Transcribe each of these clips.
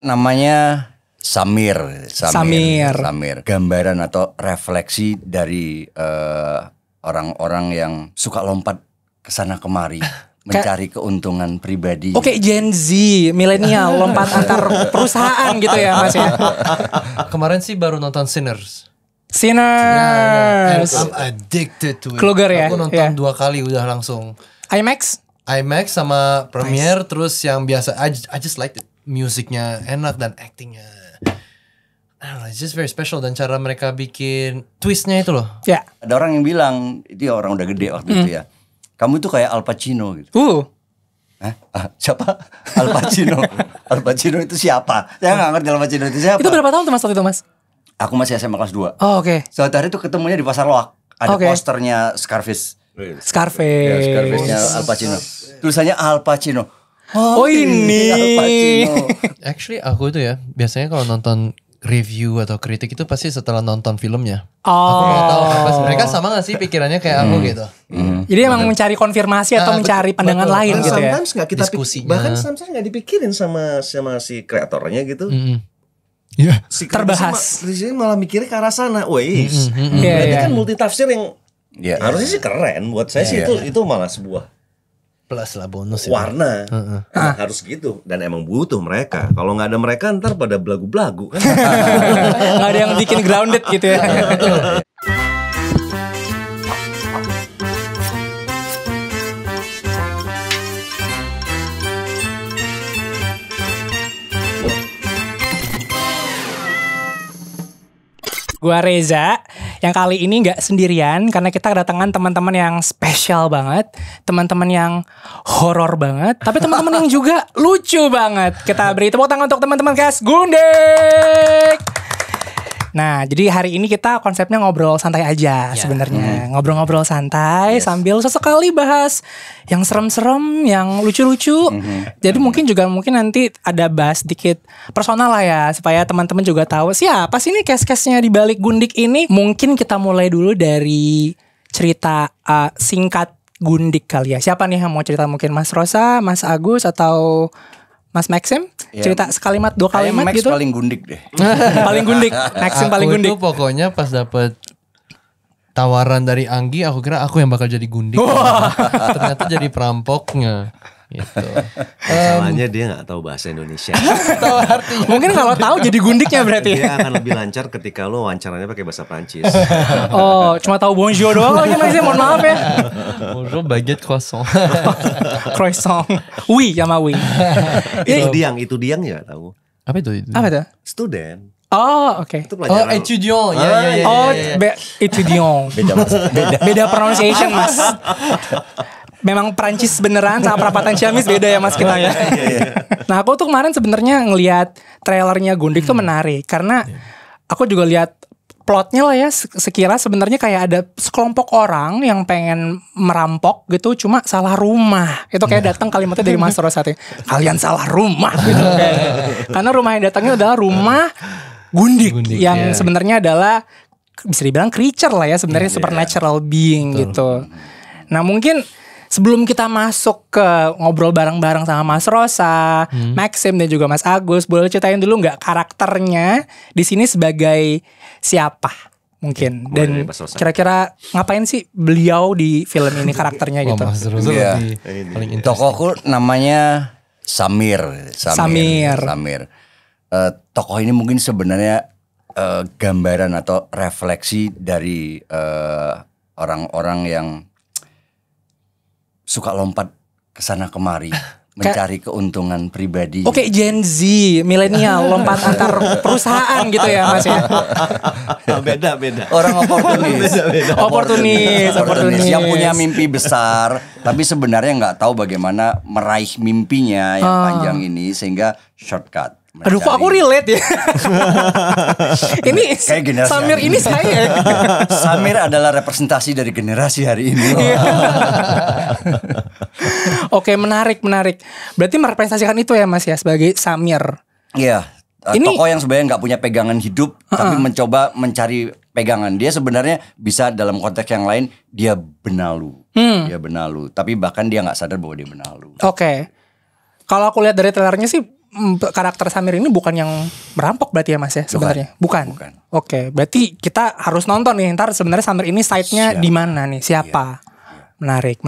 namanya Samir. Samir. Gambaran atau refleksi dari orang-orang yang suka lompat kesana kemari. Mencari keuntungan pribadi. Oke, Gen Z, milenial, lompat antar perusahaan gitu ya Mas ya. Kemarin sih baru nonton Sinners. Sinners. I'm addicted to it. Kluger ya. Aku nonton 2 kali udah langsung. IMAX sama premiere. Terus yang biasa I just liked it. Musiknya enak dan actingnya I don't know, it's just very special. Dan cara mereka bikin twistnya itu loh. Ya. Ada orang yang bilang, itu orang udah gede waktu itu ya, kamu tuh kayak Al Pacino gitu. Siapa? Al Pacino. Al Pacino itu siapa? Saya gak ngerti Al Pacino itu siapa. Itu berapa tahun tuh Mas waktu itu Mas? Aku masih SMA kelas 2. Oh oke. Suatu hari itu ketemunya di Pasar Loak. Ada Oke. posternya Scarface. Scarface. Ya, Scarface-nya Al Pacino. Tulisannya Al Pacino. Oh ini. Al Pacino. Actually aku itu ya biasanya kalau nonton review atau kritik itu pasti setelah nonton filmnya. Aku mau tahu apa mereka sama gak sih pikirannya kayak aku gitu. Jadi emang mencari konfirmasi atau mencari pandangan betul. lain gitu ya. Sometimes nggak kita Diskusinya. bahkan sometimes nggak dipikirin sama si kreatornya gitu. Iya. Si Terbahas. Kritisi malah mikirnya ke arah sana. Wih, Iya, berarti iya. kan multitafsir yang Iya. harusnya sih keren. Buat saya sih itu malah sebuah Plus lah bonus ya. warna. Emang harus gitu dan emang butuh mereka. Kalau nggak ada mereka ntar pada belagu-belagu kan. Gak ada yang bikin grounded gitu ya. Gua Reza, yang kali ini nggak sendirian karena kita kedatangan teman-teman yang spesial banget, teman-teman yang horor banget, tapi teman-teman yang juga lucu banget. Kita beri tepuk tangan untuk teman-teman Cast Gundik. Nah, jadi hari ini kita konsepnya ngobrol santai aja sebenarnya. Ngobrol-ngobrol santai sambil sesekali bahas yang serem-serem, yang lucu-lucu. Jadi mungkin nanti ada bahas dikit personal lah ya, supaya teman-teman juga tahu siapa sih nih case-case-nya di balik Gundik ini. Mungkin kita mulai dulu dari cerita singkat Gundik kali ya. Siapa nih yang mau cerita, mungkin Mas Rosa, Mas Agus, atau Mas Maxim? Cerita sekalimat, 2 kalimat Max gitu. paling gundik deh. Paling gundik. Maxim paling Aku gundik. itu pokoknya pas dapet tawaran dari Anggi, aku kira aku yang bakal jadi gundik. Ternyata jadi perampoknya. Gitu. Masalahnya dia nggak tahu bahasa Indonesia. Tahu artinya. Mungkin kalau tahu jadi gundiknya berarti. Dia akan lebih lancar ketika lo wawancaranya pakai bahasa Prancis. Oh, cuma tahu bonjour doang lagi Maxim, mohon maaf ya. Bonjour baguette croissant. Croissant. Oui sama oui. Itu diang ya tahu. Apa itu? Apa tuh? Student. Oh, oke. Itu Oh, pelajaran. étudiant. Ya. Oh, étudiant. Beda pronunciation, Mas. Memang Prancis beneran sama perapatan Ciamis beda ya Mas kita ya. Nah, aku tuh kemarin sebenarnya ngelihat trailernya Gundik tuh menarik karena aku juga lihat plotnya lah ya, sekilas sebenarnya kayak ada sekelompok orang yang pengen merampok gitu, cuma salah rumah. Itu kayak datang kalimatnya dari Mas Rosati. Kalian salah rumah gitu kayaknya. Karena rumah yang datangnya adalah rumah Gundik yang sebenarnya adalah bisa dibilang creature lah ya, sebenarnya supernatural being gitu. Nah, mungkin sebelum kita masuk ke ngobrol bareng-bareng sama Mas Rosa, Maxim dan juga Mas Agus, boleh ceritain dulu nggak karakternya di sini sebagai siapa mungkin, dan kira-kira ngapain sih beliau di film ini karakternya gitu? Mas Rosa Iya. lebih paling interesting. Tokohku namanya Samir. Tokoh ini mungkin sebenarnya gambaran atau refleksi dari orang-orang yang suka lompat kesana kemari mencari keuntungan pribadi. Oke, Gen Z, milenial, lompat antar perusahaan gitu ya Mas ya. Beda. Orang oportunis yang punya Oportunis. mimpi besar, tapi sebenarnya nggak tahu bagaimana meraih mimpinya yang panjang ini, sehingga shortcut. Aduh, kok aku relate ya. Ini Kayak generasi Samir hari ini saya. Samir adalah representasi dari generasi hari ini. Oke, menarik. Berarti merepresentasikan itu ya Mas ya sebagai Samir. Iya. Ini- Tokoh yang sebenarnya nggak punya pegangan hidup, tapi mencoba mencari pegangan. Dia sebenarnya bisa dalam konteks yang lain dia benalu, tapi bahkan dia nggak sadar bahwa dia benalu. Oke. Kalau aku lihat dari trailernya sih karakter Samir ini bukan yang merampok berarti ya Mas ya sebenarnya? Bukan. Oke, berarti kita harus nonton nih ntar sebenarnya Samir ini side-nya di mana nih? Siapa? Menarik.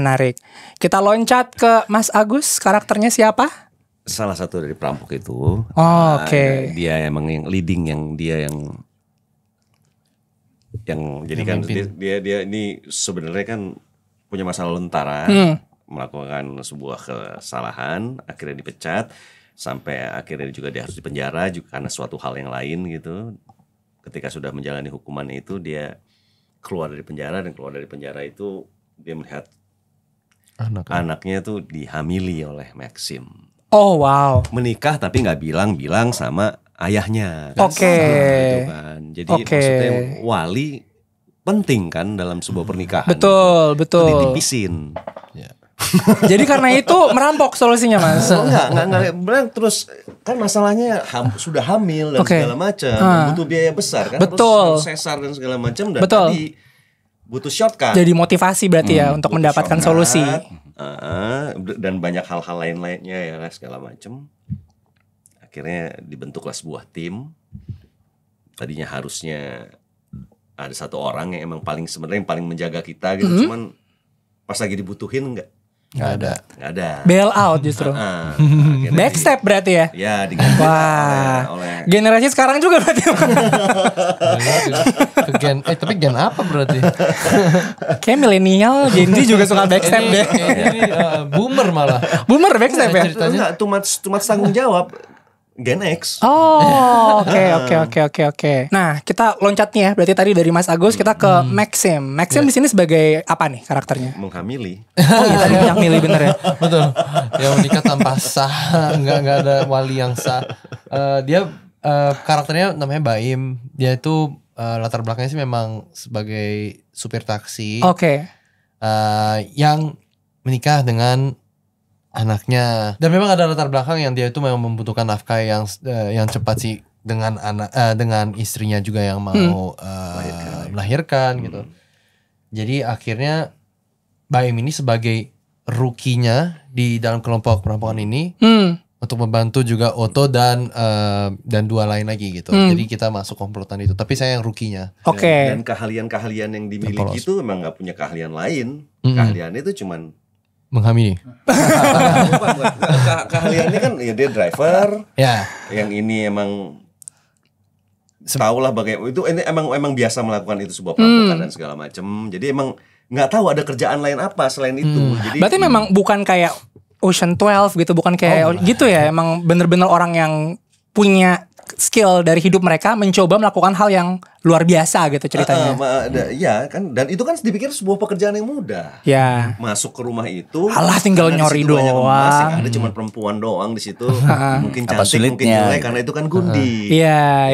Kita loncat ke Mas Agus, karakternya siapa? Salah satu dari perampok itu. Oke. Dia emang yang leading, yang jadi kan dia ini sebenarnya kan punya masa lalu tentara, melakukan sebuah kesalahan, akhirnya dipecat, sampai akhirnya juga dia harus dipenjara juga karena suatu hal yang lain gitu. Ketika sudah menjalani hukuman itu dia keluar dari penjara, dan keluar dari penjara itu dia melihat anaknya tuh dihamili oleh Maxim. Oh wow. Menikah tapi nggak bilang sama ayahnya. Oke. Gitu kan. Jadi maksudnya wali penting kan dalam sebuah pernikahan. Betul. Itu ditipisin. Jadi karena itu merampok solusinya Mas. Enggak. Terus kan masalahnya sudah hamil dan segala macam, butuh biaya besar kan. Harus sesar dan segala macam. Dan tadi butuh shortcut. Jadi motivasi berarti ya untuk mendapatkan solusi. Dan banyak hal-hal lainnya ya segala macam. Akhirnya dibentuklah sebuah tim. Tadinya harusnya ada satu orang yang emang sebenarnya yang paling menjaga kita gitu. Cuman pas lagi dibutuhin nggak ada. Bail out justru. Backstep berarti ya? Ya diganti oleh generasi sekarang juga berarti. Tapi gen apa berarti? Kayak milenial, Gen Z juga suka backstep deh. Boomer malah. Boomer backstep ya? Enggak, too much tanggung jawab. Gen X. Oh, oke. Nah, kita loncat nih ya. Berarti tadi dari Mas Agus kita ke Maxim. Maxim di sini sebagai apa nih karakternya? Menghamili. Oh iya tadi menghamili bener ya. Betul. Yang menikah tanpa sah, nggak ada wali yang sah. Dia karakternya namanya Baim. Dia itu latar belakangnya sih memang sebagai supir taksi. Oke. Yang menikah dengan anaknya, dan memang ada latar belakang yang dia itu memang membutuhkan nafkah yang cepat sih dengan dengan istrinya juga yang mau melahirkan gitu. Jadi akhirnya Baim ini sebagai rookie-nya di dalam kelompok perampokan ini untuk membantu juga Otto dan dua lain lagi gitu. Jadi kita masuk komplotan itu, tapi saya yang rookie-nya. Oke. Dan keahlian yang dimiliki itu memang nggak punya keahlian lain. Keahliannya itu cuman menghamili. Keahliannya kan ya dia driver. Ya. Yang ini emang tahulah bagaimana itu, ini emang biasa melakukan itu sebuah perampokan dan segala macam. Jadi emang nggak tahu ada kerjaan lain apa selain itu. Jadi berarti memang bukan kayak Ocean 12 gitu, bukan kayak gitu ya. Emang bener-bener orang yang punya skill dari hidup mereka mencoba melakukan hal yang luar biasa gitu ceritanya. Ya kan, dan itu kan dipikir sebuah pekerjaan yang mudah. Ya. Masuk ke rumah itu, alah tinggal nyori doang. Ada cuma perempuan doang di situ. Mungkin cantik, mungkin jelek, karena itu kan gundi. Iya.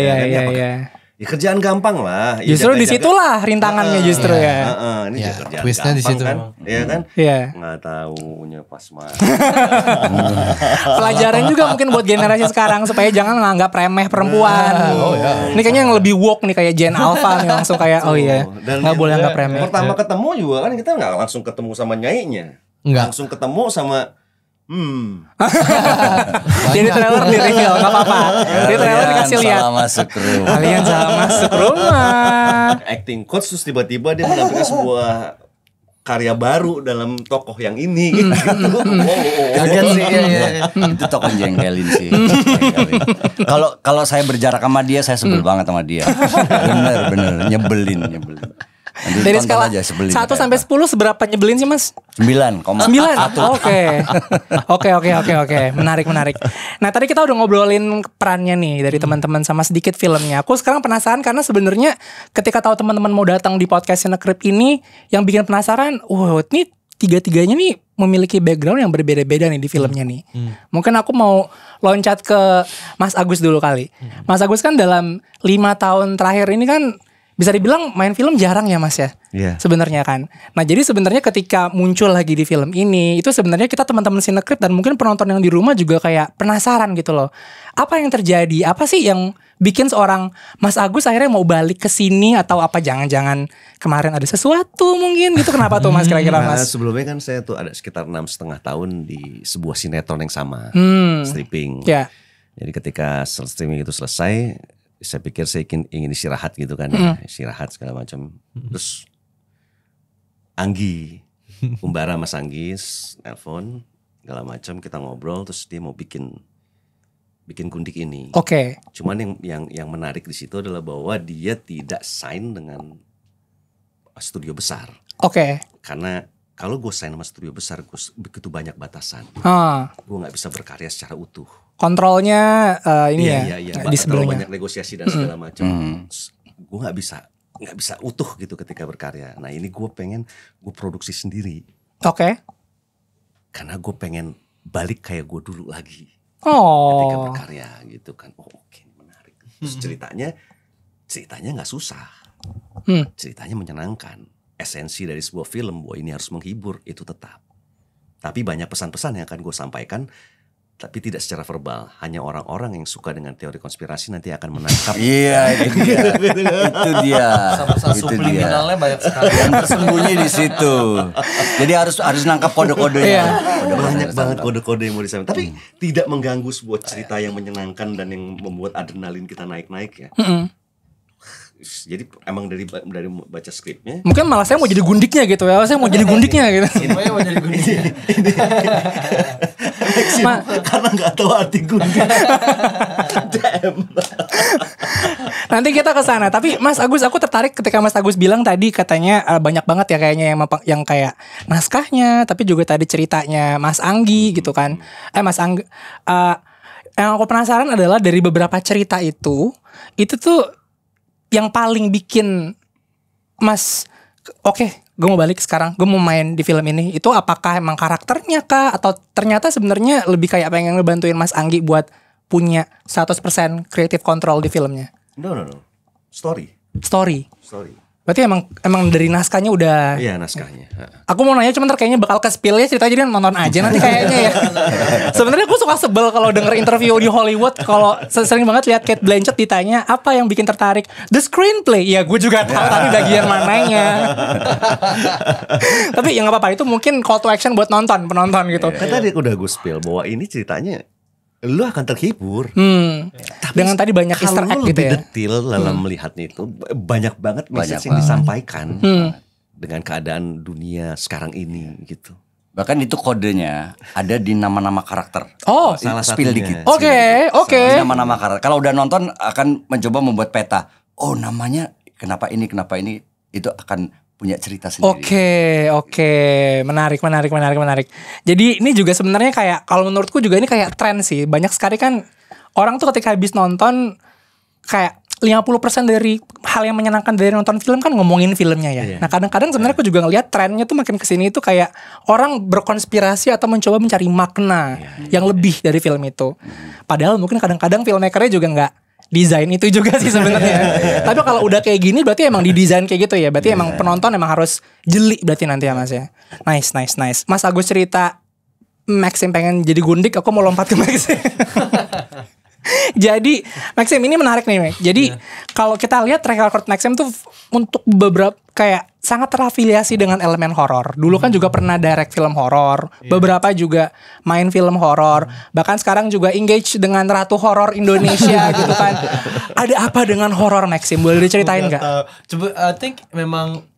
Ya, kerjaan gampang lah. Justru disitulah rintangannya justru ya. Ini kerjaan twistnya di situ kan, ya kan? Iya. Nggak tahunya pas mas. Pelajaran juga mungkin buat generasi sekarang supaya jangan nganggap remeh perempuan. Ini kayaknya yang lebih woke nih kayak Gen Alpha nih, langsung kayak nggak boleh anggap remeh. Pertama ketemu juga kan kita nggak langsung ketemu sama nyainya, langsung ketemu sama Jadi trailer di reveal, gak apa-apa. Di trailer dikasih lihat. Kalian salah masuk rumah. Acting coach terus tiba-tiba dia menampilkan sebuah karya baru dalam tokoh yang ini gitu. Kaget sih. Itu tokoh jengkelin sih. Kalau saya berjarak sama dia, saya sebel banget sama dia. Bener nyebelin. Dari skala 1 sampai 10 seberapa nyebelin sih mas? 9,1. Oke. Menarik. Nah tadi kita udah ngobrolin perannya nih dari teman-teman sama sedikit filmnya. Aku sekarang penasaran karena sebenarnya ketika tahu teman-teman mau datang di podcast Cinecrip ini, yang bikin penasaran, ini tiga-tiganya nih memiliki background yang berbeda-beda nih di filmnya nih. Mungkin aku mau loncat ke Mas Agus dulu kali. Mas Agus kan dalam 5 tahun terakhir ini kan bisa dibilang main film jarang ya mas ya, sebenarnya kan. Nah jadi sebenarnya ketika muncul lagi di film ini, itu sebenarnya kita teman-teman Cinecrip dan mungkin penonton yang di rumah juga kayak penasaran gitu loh. Apa yang terjadi? Apa sih yang bikin seorang Mas Agus akhirnya mau balik ke sini, atau apa jangan-jangan kemarin ada sesuatu mungkin gitu? Kenapa tuh mas kira-kira mas? Sebelumnya kan saya tuh ada sekitar 6,5 tahun di sebuah sinetron yang sama, stripping. Jadi ketika streaming itu selesai, saya pikir saya ingin istirahat gitu kan, istirahat segala macam. Terus Anggi, Umbara Mas Anggi nelpon segala macam, kita ngobrol, terus dia mau bikin Gundik ini. Oke. Cuman yang menarik di situ adalah bahwa dia tidak sign dengan studio besar. Oke. Karena kalau gue sign sama studio besar, gue begitu banyak batasan. Gue nggak bisa berkarya secara utuh. Kontrolnya ini di sebelumnya. Banyak negosiasi dan segala macam. Gue nggak bisa utuh gitu ketika berkarya. Nah ini gue pengen gue produksi sendiri. Oke. Karena gue pengen balik kayak gue dulu lagi. Ketika berkarya gitu kan. Oke, menarik. Terus ceritanya nggak susah. Ceritanya menyenangkan. Esensi dari sebuah film bahwa ini harus menghibur itu tetap. Tapi banyak pesan-pesan yang akan gue sampaikan, tapi tidak secara verbal. Hanya orang-orang yang suka dengan teori konspirasi nanti akan menangkap. Iya, itu dia. Pesan subliminalnya banyak sekali. Yang tersembunyi di situ. Jadi harus nangkap kode-kodenya. Banyak banget kode-kode yang mau disampaikan. Tapi tidak mengganggu sebuah cerita yang menyenangkan dan yang membuat adrenalin kita naik-naik ya. Jadi emang dari baca skripnya. Mungkin malah saya mau jadi gundiknya gitu ya. Saya mau jadi gundiknya gitu. Semuanya mau jadi gundiknya. Karena gak tahu arti gundik. Nanti kita ke sana. Tapi Mas Agus, aku tertarik ketika Mas Agus bilang tadi katanya banyak banget ya kayaknya yang kayak naskahnya, tapi juga tadi ceritanya Mas Anggi gitu kan. Mas Anggi. Yang aku penasaran adalah dari beberapa cerita itu tuh yang paling bikin Mas oke, gue mau balik sekarang, gue mau main di film ini. Itu apakah emang karakternya kah? Atau ternyata sebenarnya lebih kayak pengen ngebantuin Mas Anggi buat punya 100% creative control di filmnya? No. Story. Berarti emang dari naskahnya udah. Iya, naskahnya. Aku mau nanya cuman kayaknya bakal ke spill ya, cerita jadi nonton aja nanti kayaknya ya. Sebenarnya aku suka sebel kalau denger interview di Hollywood, kalau sering banget lihat Cate Blanchett ditanya apa yang bikin tertarik. The screenplay. Ya gue juga tahu tapi bagian mananya. Tapi ya enggak apa-apa, itu mungkin call to action buat penonton gitu. Kan tadi udah gue spill bahwa ini ceritanya lu akan terhibur. Tapi dengan tadi banyak Easter egg gitu ya. Detail dalam melihatnya itu banyak banget message yang disampaikan dengan keadaan dunia sekarang ini gitu. Bahkan itu kodenya ada di nama-nama karakter. Salah spill satunya. dikit. Oke. Di nama-nama karakter. Kalau udah nonton akan mencoba membuat peta. Oh, namanya kenapa ini itu akan punya cerita sendiri. Oke. Menarik. Jadi ini juga sebenarnya kayak, kalau menurutku juga ini kayak tren sih. Banyak sekali kan orang tuh ketika habis nonton kayak 50% dari hal yang menyenangkan dari nonton film kan ngomongin filmnya ya. Nah kadang-kadang sebenarnya aku juga ngelihat trennya tuh makin kesini itu kayak orang berkonspirasi atau mencoba mencari makna yang lebih dari film itu. Padahal mungkin kadang-kadang filmmakernya juga nggak desain itu juga sih sebenarnya. Tapi kalau udah kayak gini berarti emang didesain kayak gitu ya. Berarti emang penonton emang harus jeli berarti nanti ya Mas ya. Nice. Mas Agus cerita Maxim pengen jadi gundik, aku mau lompat ke Maxim. Jadi Maxim ini menarik nih. Jadi kalau kita lihat track record Maxim tuh untuk beberapa kayak sangat terafiliasi dengan elemen horor. Dulu kan juga pernah direct film horor, beberapa juga main film horor. Bahkan sekarang juga engage dengan ratu horor Indonesia gitu kan. Ada apa dengan horor Maxim? Boleh diceritain nggak? Coba, I think memang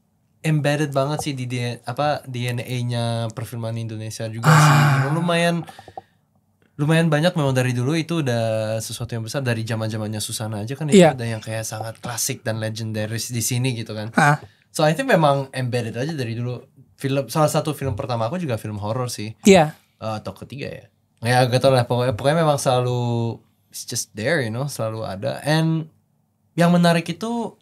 embedded banget sih di DNA-nya perfilman Indonesia juga sih. Lumayan banyak memang dari dulu itu udah sesuatu yang besar. Dari zaman-zamannya Susana aja kan itu ada yang kayak sangat klasik dan legendaris di sini gitu kan. So I think memang embedded aja dari dulu. Salah satu film pertama aku juga film horror sih. Atau ketiga ya. Ya gak tau lah, pokoknya memang selalu it's just there, you know, selalu ada. And yang menarik itu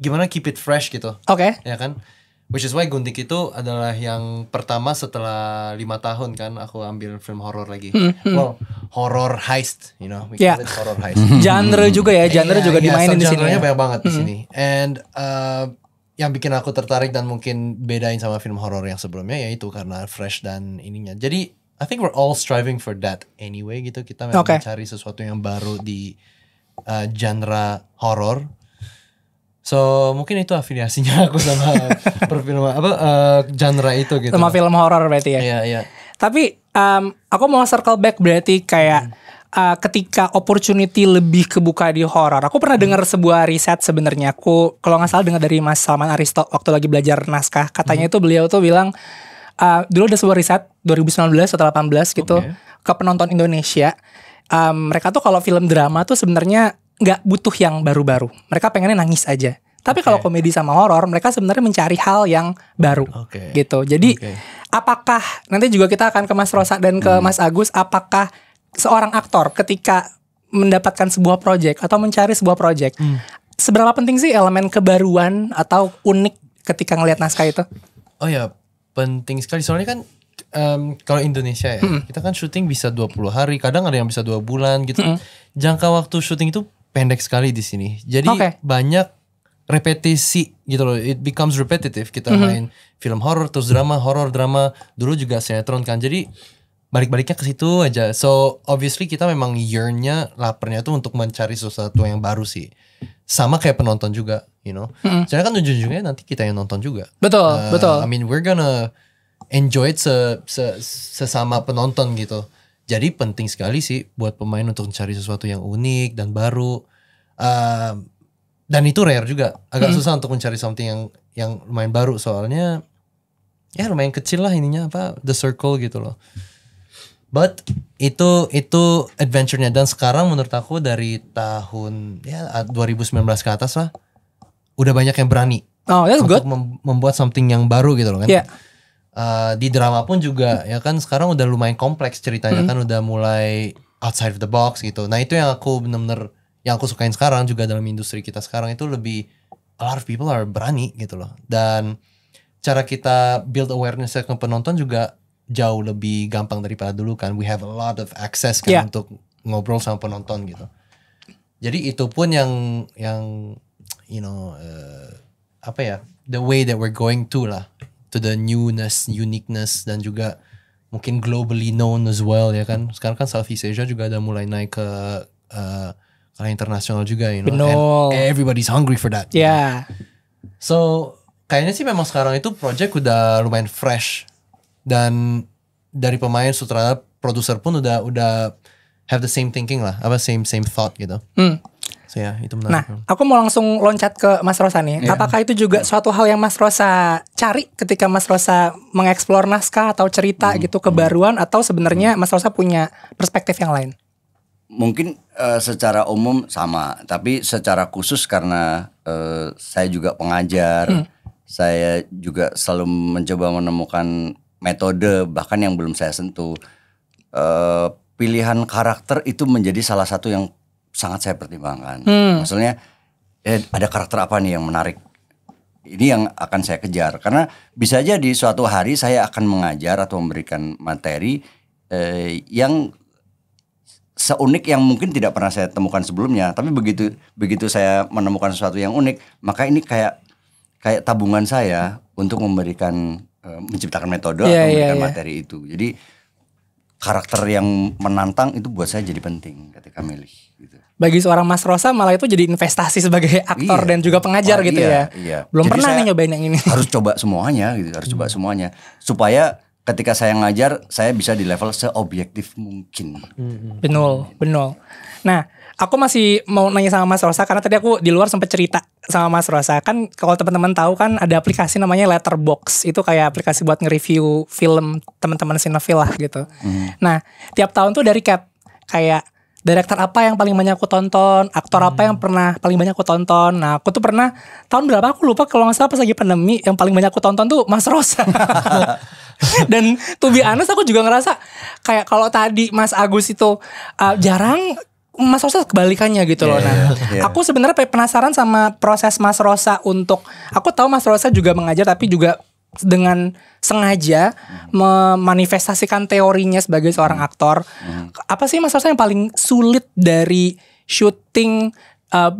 gimana keep it fresh gitu. Ya kan? Which is why Gundik itu adalah yang pertama setelah 5 tahun kan aku ambil film horror lagi. Well, horror heist, you know, we call it horror heist. Genre juga ya, juga dimainin di sini. Genre-nya banyak banget di sini. And yang bikin aku tertarik dan mungkin bedain sama film horror yang sebelumnya yaitu karena fresh dan ininya. Jadi I think we're all striving for that anyway gitu. Kita memang mencari sesuatu yang baru di genre horror. So mungkin itu afiliasinya aku sama perfilman genre itu gitu. Sama film horor berarti ya. Iya. Tapi aku mau circle back berarti kayak ketika opportunity lebih kebuka di horor. Aku pernah dengar sebuah riset sebenarnya. Aku kalau nggak salah dengar dari Mas Salman Aristo waktu lagi belajar naskah. Katanya itu beliau tuh bilang dulu ada sebuah riset 2019 atau 18 gitu ke penonton Indonesia. Mereka tuh kalau film drama tuh sebenarnya nggak butuh yang baru-baru. Mereka pengennya nangis aja. Tapi kalau komedi sama horor, mereka sebenarnya mencari hal yang baru, gitu. Jadi, apakah nanti juga kita akan ke Mas Rosa dan ke Mas Agus, apakah seorang aktor ketika mendapatkan sebuah project atau mencari sebuah project, seberapa penting sih elemen kebaruan atau unik ketika ngelihat naskah itu? Oh ya, penting sekali. Soalnya kan kalau Indonesia ya, kita kan syuting bisa 20 hari, kadang ada yang bisa 2 bulan gitu. Jangka waktu syuting itu pendek sekali di sini. Jadi banyak repetisi gitu loh. It becomes repetitive. Kita main film horor terus drama, horor drama. Dulu juga sinetron kan. Jadi balik-baliknya ke situ aja. So obviously kita memang yearn-nya, laparnya tuh untuk mencari sesuatu yang baru sih. Sama kayak penonton juga, you know. Soalnya kan ujung-ujungnya nanti kita yang nonton juga. Betul, betul. I mean we're gonna enjoy it sesama penonton gitu. Jadi penting sekali sih buat pemain untuk mencari sesuatu yang unik dan baru. Dan itu rare juga, agak susah untuk mencari something yang lumayan baru, soalnya ya lumayan kecil lah ininya the circle gitu loh. But itu adventure-nya, dan sekarang menurut aku dari tahun 2019 ke atas lah udah banyak yang berani untuk membuat something yang baru gitu loh kan. Di drama pun juga ya kan sekarang udah lumayan kompleks ceritanya kan, udah mulai outside of the box gitu. Nah itu yang aku bener-bener yang aku sukain sekarang juga dalam industri kita sekarang, itu lebih a lot of people are berani gitu loh. Dan cara kita build awareness ke penonton juga jauh lebih gampang daripada dulu kan. We have a lot of access kan untuk ngobrol sama penonton gitu. Jadi itu pun yang you know the way that we're going to lah, to the newness, uniqueness, dan juga mungkin globally known as well ya kan. Sekarang kan Southeast Asia juga ada mulai naik ke karena internasional juga, you know, and everybody's hungry for that. So kayaknya sih memang sekarang itu project udah lumayan fresh, dan dari pemain, sutradara, produser pun udah have the same thinking lah, same thought gitu. So ya itu menarik. Nah, aku mau langsung loncat ke Mas Rosa nih. Apakah itu juga suatu hal yang Mas Rosa cari ketika Mas Rosa mengeksplor naskah atau cerita gitu, kebaruan, atau sebenarnya Mas Rosa punya perspektif yang lain? Mungkin secara umum sama, tapi secara khusus karena saya juga pengajar, saya juga selalu mencoba menemukan metode bahkan yang belum saya sentuh. Pilihan karakter itu menjadi salah satu yang sangat saya pertimbangkan. Maksudnya ada karakter apa nih yang menarik? Ini yang akan saya kejar, karena bisa jadi suatu hari saya akan mengajar atau memberikan materi yang seunik yang mungkin tidak pernah saya temukan sebelumnya. Tapi begitu saya menemukan sesuatu yang unik, maka ini kayak tabungan saya untuk menciptakan metode atau memberikan materi itu. Jadi karakter yang menantang itu buat saya jadi penting ketika milih gitu. Bagi seorang Mas Rosa malah itu jadi investasi sebagai aktor dan juga pengajar gitu ya. Belum jadi pernah nih nyobain yang ini. Harus coba semuanya gitu, harus coba semuanya supaya ketika saya ngajar, saya bisa di level seobjektif mungkin. Betul. Nah, aku masih mau nanya sama Mas Rosa, karena tadi aku di luar sempat cerita sama Mas Rosa. Kan kalau teman-teman tahu kan ada aplikasi namanya Letterboxd. Itu kayak aplikasi buat nge-review film teman-teman sinetron lah gitu. Nah, tiap tahun tuh dari kayak director apa yang paling banyak aku tonton, aktor apa yang pernah paling banyak aku tonton. Nah, aku tuh pernah tahun berapa aku lupa, kalau nggak salah pas lagi pandemi, yang paling banyak aku tonton tuh Mas Rosa. Dan to be honest aku juga ngerasa kayak kalau tadi Mas Agus itu jarang, Mas Rosa kebalikannya gitu loh. Nah, aku sebenarnya penasaran sama proses Mas Rosa untuk, aku tahu Mas Rosa juga mengajar tapi juga dengan sengaja memanifestasikan teorinya sebagai seorang aktor. Apa sih Mas Rosa yang paling sulit dari syuting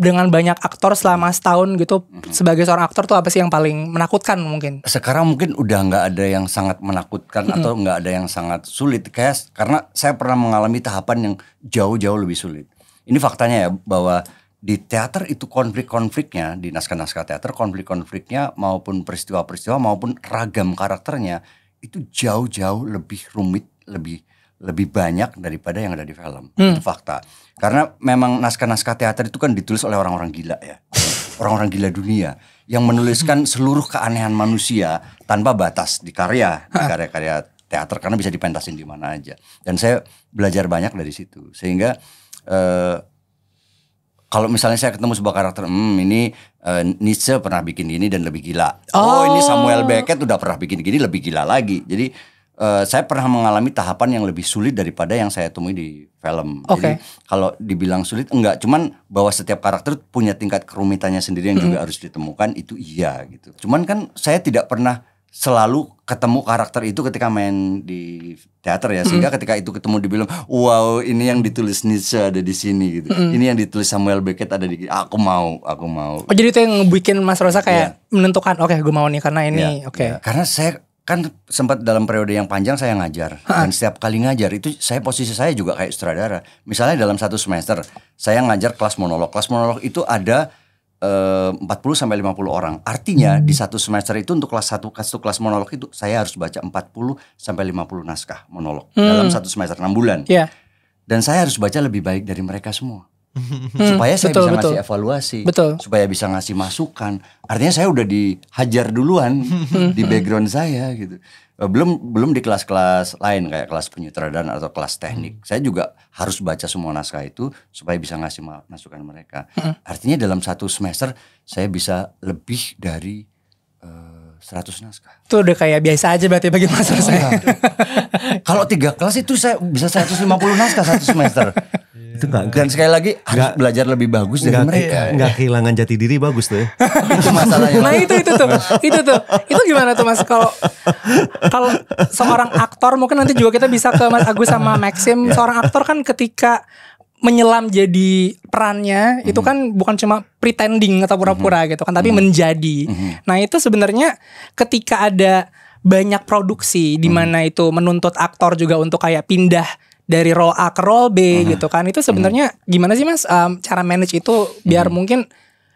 dengan banyak aktor selama setahun gitu, sebagai seorang aktor tuh apa sih yang paling menakutkan mungkin? Sekarang mungkin udah nggak ada yang sangat menakutkan atau nggak ada yang sangat sulit, karena saya pernah mengalami tahapan yang jauh-jauh lebih sulit. Ini faktanya ya, bahwa di teater itu konflik-konfliknya, di naskah-naskah teater konflik-konfliknya maupun peristiwa-peristiwa maupun ragam karakternya itu jauh-jauh lebih rumit, lebih lebih banyak daripada yang ada di film. Itu fakta. Karena memang naskah-naskah teater itu kan ditulis oleh orang-orang gila ya. Orang-orang gila dunia yang menuliskan seluruh keanehan manusia tanpa batas di karya-karya teater, karena bisa dipentasin di mana aja. Dan saya belajar banyak dari situ. Sehingga kalau misalnya saya ketemu sebuah karakter, ini Nietzsche pernah bikin ini dan lebih gila. Ini Samuel Beckett udah pernah bikin gini lebih gila lagi. Jadi saya pernah mengalami tahapan yang lebih sulit daripada yang saya temui di film. Jadi kalau dibilang sulit enggak, cuman bahwa setiap karakter punya tingkat kerumitannya sendiri yang juga harus ditemukan, itu iya gitu. Cuman kan saya tidak pernah selalu ketemu karakter itu ketika main di teater ya, sehingga ketika itu ketemu di film, wow ini yang ditulis Nietzsche ada di sini gitu, ini yang ditulis Samuel Beckett ada di, aku mau. Oh jadi itu yang bikin Mas Rosa kayak menentukan, oke, gue mau nih karena ini, karena saya kan sempat dalam periode yang panjang saya ngajar, dan setiap kali ngajar itu posisi saya juga kayak sutradara. Misalnya dalam satu semester saya ngajar kelas monolog itu ada 40-50 orang. Artinya di satu semester itu untuk kelas 1 kelas monolog itu saya harus baca 40-50 naskah monolog dalam satu semester 6 bulan. Dan saya harus baca lebih baik dari mereka semua. Supaya saya bisa ngasih evaluasi, supaya bisa ngasih masukan. Artinya saya udah dihajar duluan di background saya gitu. Belum di kelas-kelas lain kayak kelas penyutradaraan atau kelas teknik. Saya juga harus baca semua naskah itu supaya bisa ngasih masukan mereka. Artinya dalam satu semester saya bisa lebih dari 100 naskah. Itu udah kayak biasa aja berarti bagi Mas Rosa. Kalau 3 kelas itu saya bisa 150 naskah satu semester. Itu dan sekali lagi harus belajar lebih bagus dari mereka. Nggak kehilangan jati diri, bagus tuh ya. Itu masalahnya. Nah itu tuh. Itu gimana tuh Mas, kalau seorang aktor, mungkin nanti juga kita bisa ke Mas Agus sama Maxim. Seorang aktor kan ketika menyelam jadi perannya itu kan bukan cuma pretending atau pura-pura gitu kan, tapi menjadi. Nah itu sebenarnya ketika ada banyak produksi di mana itu menuntut aktor juga untuk kayak pindah dari role A ke role B gitu kan, itu sebenarnya gimana sih Mas cara manage itu biar mungkin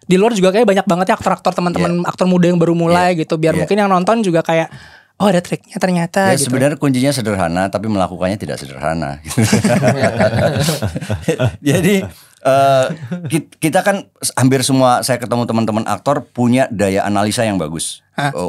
di luar juga kayak banyak banget ya aktor-aktor teman-teman aktor muda yang baru mulai gitu, biar mungkin yang nonton juga kayak oh ada triknya ternyata gitu. Sebenarnya kuncinya sederhana tapi melakukannya tidak sederhana gitu. Jadi kita kan hampir semua, saya ketemu teman-teman aktor punya daya analisa yang bagus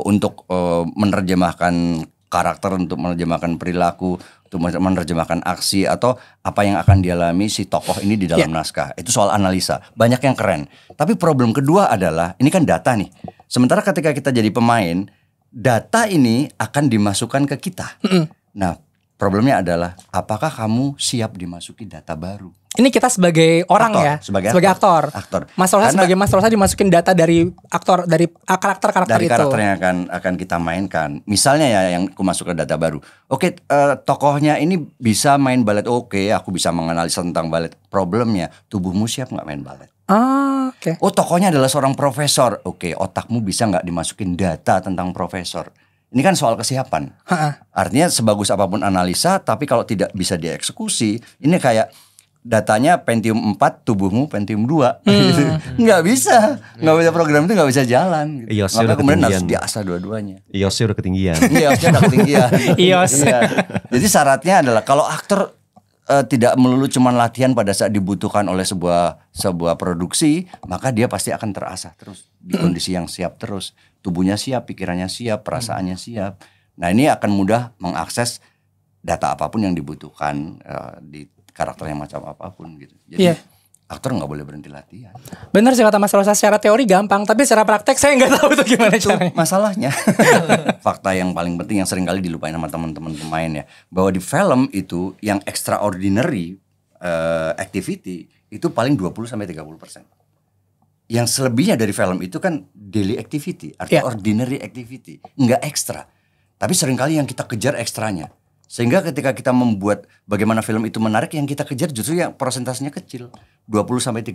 untuk menerjemahkan karakter, untuk menerjemahkan perilaku, untuk menerjemahkan aksi atau apa yang akan dialami si tokoh ini di dalam naskah. Itu soal analisa, banyak yang keren. Tapi problem kedua adalah ini kan data nih. Sementara ketika kita jadi pemain, data ini akan dimasukkan ke kita. Nah, problemnya adalah apakah kamu siap dimasuki data baru? Ini kita sebagai orang aktor, ya, sebagai aktor. Mas Rosa sebagai Mas Rosa dimasukin data dari aktor, dari karakter-karakter dari itu. Dari karakter yang akan kita mainkan. Misalnya ya yang aku masuk ke data baru. Oke, tokohnya ini bisa main balet. Oke, aku bisa menganalisa tentang balet. Problemnya, tubuhmu siap nggak main balet? Oke. Oh, tokohnya adalah seorang profesor. Oke, otakmu bisa nggak dimasukin data tentang profesor? Ini kan soal kesiapan. Artinya sebagus apapun analisa, tapi kalau tidak bisa dieksekusi, ini kayak datanya Pentium 4, tubuhmu Pentium 2. Nggak bisa. Nggak bisa, program itu nggak bisa jalan. Maka kemudian harus diasah dua-duanya. iOS-nya udah ketinggian. iOS-nya udah ketinggian. iOS. Jadi syaratnya adalah kalau aktor tidak melulu cuma latihan pada saat dibutuhkan oleh sebuah produksi, maka dia pasti akan terasah terus di kondisi yang siap terus. Tubuhnya siap, pikirannya siap, perasaannya siap. Nah ini akan mudah mengakses data apapun yang dibutuhkan di karakter yang macam apapun gitu. Jadi aktor nggak boleh berhenti latihan. Benar sih kata Mas Rosa, secara teori gampang, tapi secara praktek saya nggak tahu itu gimana caranya. Masalahnya. Fakta yang paling penting yang sering kali dilupain sama teman-teman pemain ya, bahwa di film itu yang extraordinary activity itu paling 20-30%. Yang selebihnya dari film itu kan daily activity, artinya ordinary activity, nggak ekstra. Tapi seringkali yang kita kejar ekstranya. Sehingga ketika kita membuat bagaimana film itu menarik, yang kita kejar justru yang persentasenya kecil, 20-30%.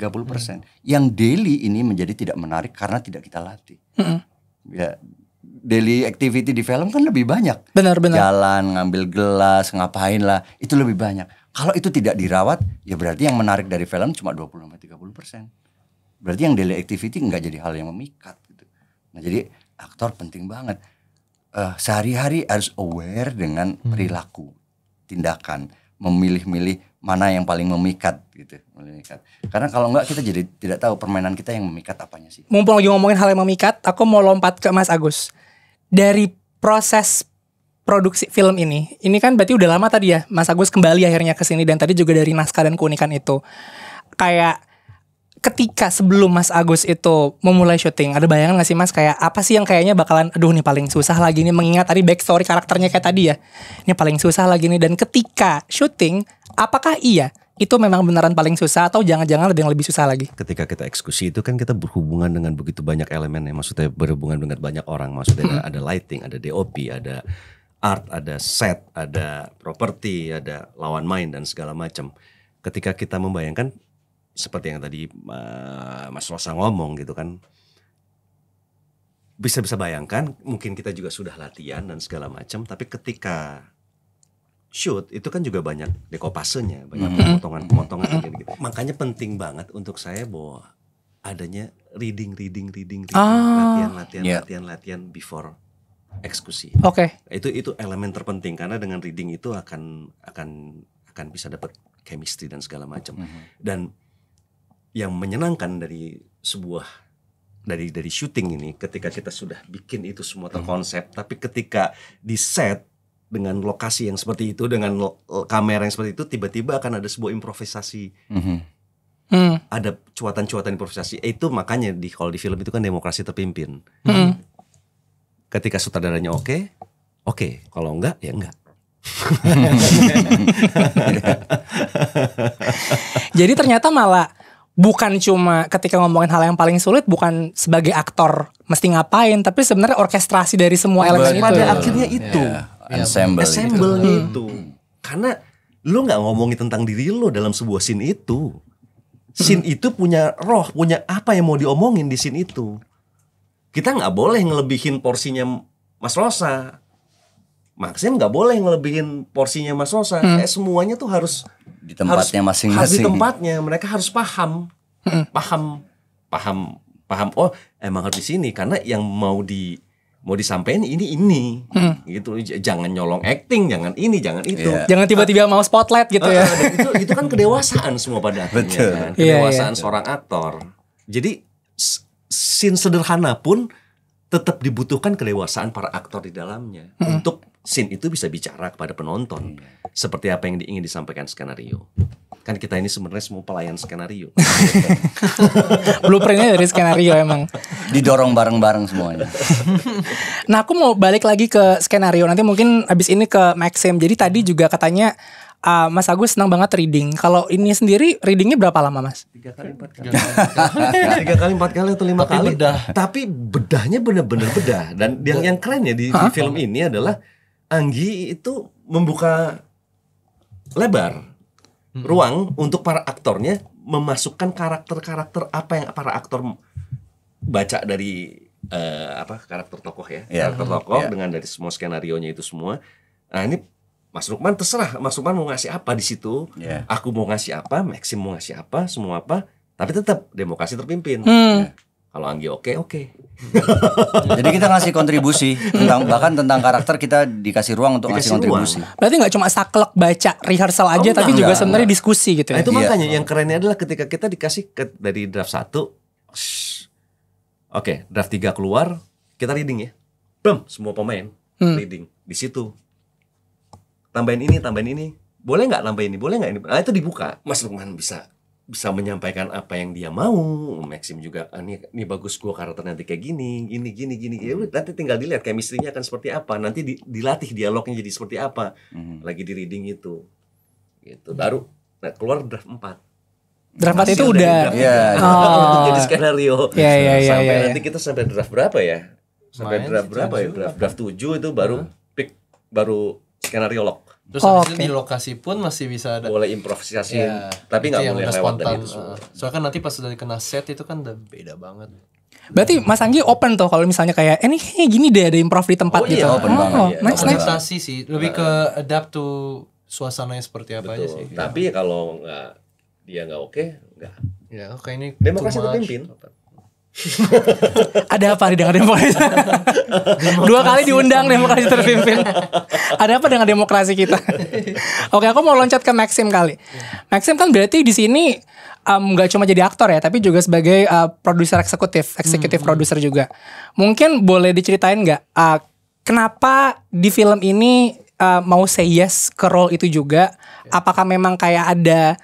Yang daily ini menjadi tidak menarik karena tidak kita latih. Ya, daily activity di film kan lebih banyak. Benar. Jalan, ngambil gelas, ngapain lah, itu lebih banyak. Kalau itu tidak dirawat, ya berarti yang menarik dari film cuma 20-30%. Berarti yang daily activity nggak jadi hal yang memikat gitu. Nah jadi aktor penting banget. Sehari-hari harus aware dengan perilaku, tindakan. memilih-milih mana yang paling memikat gitu. Karena kalau enggak kita jadi tidak tahu permainan kita yang memikat apanya sih. Mumpung lagi ngomongin hal yang memikat, aku mau lompat ke Mas Agus. Dari proses produksi film ini kan berarti udah lama tadi ya Mas Agus kembali akhirnya ke sini, dan tadi juga dari naskah dan keunikan itu. Kayak ketika sebelum Mas Agus itu memulai syuting, ada bayangan gak sih Mas kayak apa sih yang kayaknya bakalan aduh nih paling susah lagi nih, mengingat tadi backstory karakternya kayak tadi ya. Ini paling susah lagi nih, dan ketika syuting apakah iya itu memang beneran paling susah atau jangan-jangan ada yang lebih susah lagi? Ketika kita eksekusi itu kan kita berhubungan dengan begitu banyak elemen ya, maksudnya berhubungan dengan banyak orang, maksudnya ada lighting, ada DOP, ada art, ada set, ada properti, ada lawan main dan segala macam. Ketika kita membayangkan seperti yang tadi Mas Rosa ngomong gitu kan, bisa bayangkan mungkin kita juga sudah latihan dan segala macam, tapi ketika shoot itu kan juga banyak dekopasenya, banyak pemotongan gitu. Makanya penting banget untuk saya bahwa adanya reading, latihan before eksekusi. Oke. Itu elemen terpenting, karena dengan reading itu akan bisa dapat chemistry dan segala macam. Dan yang menyenangkan dari dari syuting ini, ketika kita sudah bikin itu semua terkonsep, tapi ketika di set dengan lokasi yang seperti itu, dengan kamera yang seperti itu, tiba-tiba akan ada sebuah improvisasi. Ada cuatan-cuatan improvisasi. Itu makanya kalau di film itu kan demokrasi terpimpin. Ketika sutradaranya oke. Kalau enggak, ya enggak. Jadi ternyata malah bukan cuma ketika ngomongin hal yang paling sulit, bukan sebagai aktor mesti ngapain, tapi sebenarnya orkestrasi dari semua elemen itu. Pada akhirnya itu. Ensemble itu. Karena lu gak ngomongin tentang diri lu dalam sebuah scene itu. Scene itu punya roh, punya apa yang mau diomongin di scene itu. Kita gak boleh ngelebihin porsinya Mas Rosa. Maxim gak boleh ngelebihin porsinya Mas Rosa. Semuanya tuh harus di tempatnya masing-masing. Harus di tempatnya. Mereka harus paham. Paham. Oh, emang harus di sini karena yang mau disampaikan ini gitu. Jangan nyolong acting, jangan ini, jangan itu. Jangan tiba-tiba mau spotlight gitu ya. Itu kan kedewasaan semua pada akhirnya kan. Kedewasaan seorang aktor. Jadi scene sederhana pun tetap dibutuhkan kedewasaan para aktor di dalamnya untuk scene itu bisa bicara kepada penonton seperti apa yang ingin disampaikan skenario. Kan kita ini sebenarnya semua pelayan skenario. Blueprintnya dari skenario emang. Didorong bareng-bareng semuanya. Nah aku mau balik lagi ke skenario. Nanti mungkin abis ini ke Maxim. Jadi tadi juga katanya Mas Agus senang banget reading. Kalau ini sendiri readingnya berapa lama Mas? 3 kali 4 kali. 3 kali 4 kali atau 5 kali. Tapi bedahnya benar-benar bedah. Dan yang keren ya di film ini adalah Anggi itu membuka lebar ruang untuk para aktornya memasukkan karakter-karakter apa yang para aktor baca dari karakter tokoh ya. Karakter tokoh dengan dari semua skenarionya itu semua. Nah ini Mas Lukman terserah, Mas Lukman mau ngasih apa di situ, aku mau ngasih apa, Maxim mau ngasih apa, semua apa, tapi tetap demokrasi terpimpin. Kalau Anggi oke. Jadi kita ngasih kontribusi bahkan tentang karakter kita dikasih ruang untuk ngasih kontribusi. Berarti nggak cuma saklek baca rehearsal aja, tapi juga sebenarnya diskusi gitu ya. Nah, itu makanya yang kerennya adalah ketika kita dikasih dari draft 1, draft 3 keluar, kita reading ya, semua pemain reading di situ. Tambahin ini, boleh nggak tambahin ini, boleh nggak ini? Nah itu dibuka, Mas Lukman bisa menyampaikan apa yang dia mau. Maxim juga, ini bagus gua karakter nanti kayak gini. Ya nanti tinggal dilihat chemistry-nya akan seperti apa. Nanti dilatih dialognya jadi seperti apa. Lagi di reading itu. Gitu. Baru keluar draft 4. Draft 4 itu udah untuk jadi skenario. Sampai nanti kita sampai draft berapa ya? Sampai draft berapa ya? Draft 7 itu baru skenario lock. Terus habis itu di lokasi pun masih bisa ada, boleh improvisasi, tapi nggak boleh lewat dari itu semua. Soalnya kan nanti pas sudah kena set itu kan udah beda banget. Berarti Mas Anggi open tuh kalau misalnya kayak ini gini deh ada improv di tempat gitu. Open banget. Nice. Adaptasi sih, lebih ke adapt to suasananya seperti apa aja sih. Tapi kalau dia nggak oke, nggak. Ya, oke ini demokrasi terpimpin. Ada apa dengan demokrasi? 2 kali diundang demokrasi terpimpin. Ada apa dengan demokrasi kita? Oke, aku mau loncat ke Maxim kali. Maxim kan berarti di sini nggak cuma jadi aktor ya, tapi juga sebagai produser eksekutif produser juga. Mungkin boleh diceritain nggak kenapa di film ini mau say yes ke role itu juga? Apakah memang kayak ada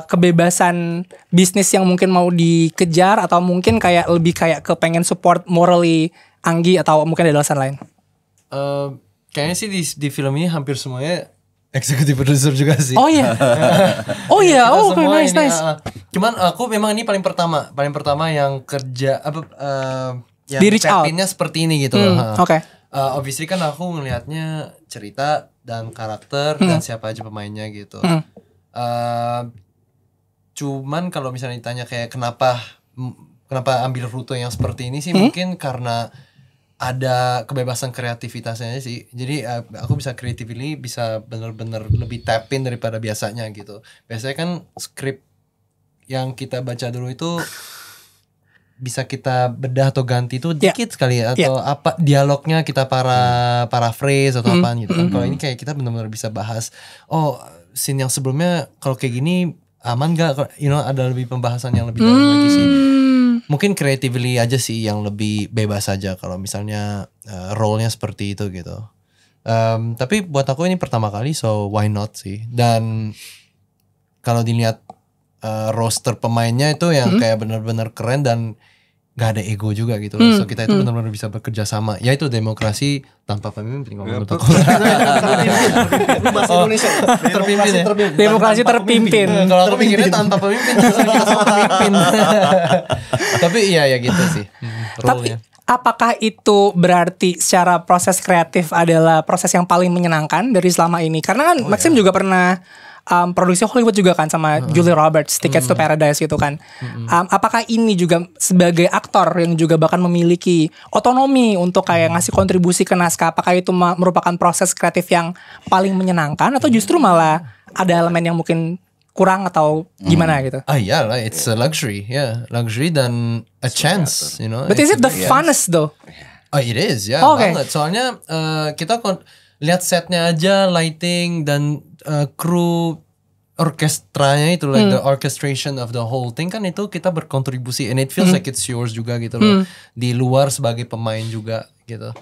kebebasan bisnis yang mungkin mau dikejar, atau mungkin kayak lebih kayak ke pengen support morally Anggi, atau mungkin ada alasan lain? Kayaknya sih di film ini hampir semuanya executive producer juga sih. Oh iya. Oh iya. Oh okay, nice. Cuman aku memang ini paling pertama yang kerja yang di reach out seperti ini gitu. Oke. Obviously kan aku ngelihatnya cerita dan karakter dan siapa aja pemainnya gitu. Cuman kalau misalnya ditanya kayak kenapa ambil rute yang seperti ini sih, mungkin karena ada kebebasan kreativitasnya sih. Jadi aku bisa creatively bisa benar-benar lebih tap in daripada biasanya gitu. Biasanya kan skrip yang kita baca dulu itu bisa kita bedah atau ganti itu dikit sekali, atau apa dialognya kita paraphrase atau apa gitu kan. Kalau ini kayak kita benar-benar bisa bahas, scene yang sebelumnya kalau kayak gini aman gak, ada lebih pembahasan yang lebih dalam lagi sih. Mungkin creatively aja sih yang lebih bebas aja kalau misalnya role-nya seperti itu gitu. Tapi buat aku ini pertama kali, so why not sih. Dan kalau dilihat roster pemainnya itu yang kayak benar-benar keren dan gak ada ego juga gitu loh. So kita itu benar-benar bisa bekerja sama. Ya itu demokrasi tanpa pemimpin. Terpimpin ya. Demokrasi terpimpin. Kalau aku mikirnya tanpa pemimpin, pemimpin. Tapi iya ya gitu sih. Tapi apakah itu berarti secara proses kreatif adalah proses yang paling menyenangkan dari selama ini? Karena kan Maxim juga pernah produksi Hollywood juga kan sama Julia Roberts, Tickets to Paradise gitu kan. Apakah ini juga sebagai aktor yang juga bahkan memiliki otonomi untuk kayak ngasih kontribusi ke naskah, apakah itu merupakan proses kreatif yang paling menyenangkan, atau justru malah ada elemen yang mungkin kurang atau gimana gitu? Yeah, like it's a luxury, luxury dan a chance, But is it the funnest though? It is, banget. Soalnya kita lihat setnya aja, lighting dan kru orkestranya itu, like the orchestration of the whole thing kan, itu kita berkontribusi and it feels like it's yours juga gitu loh. Di luar sebagai pemain juga gitu.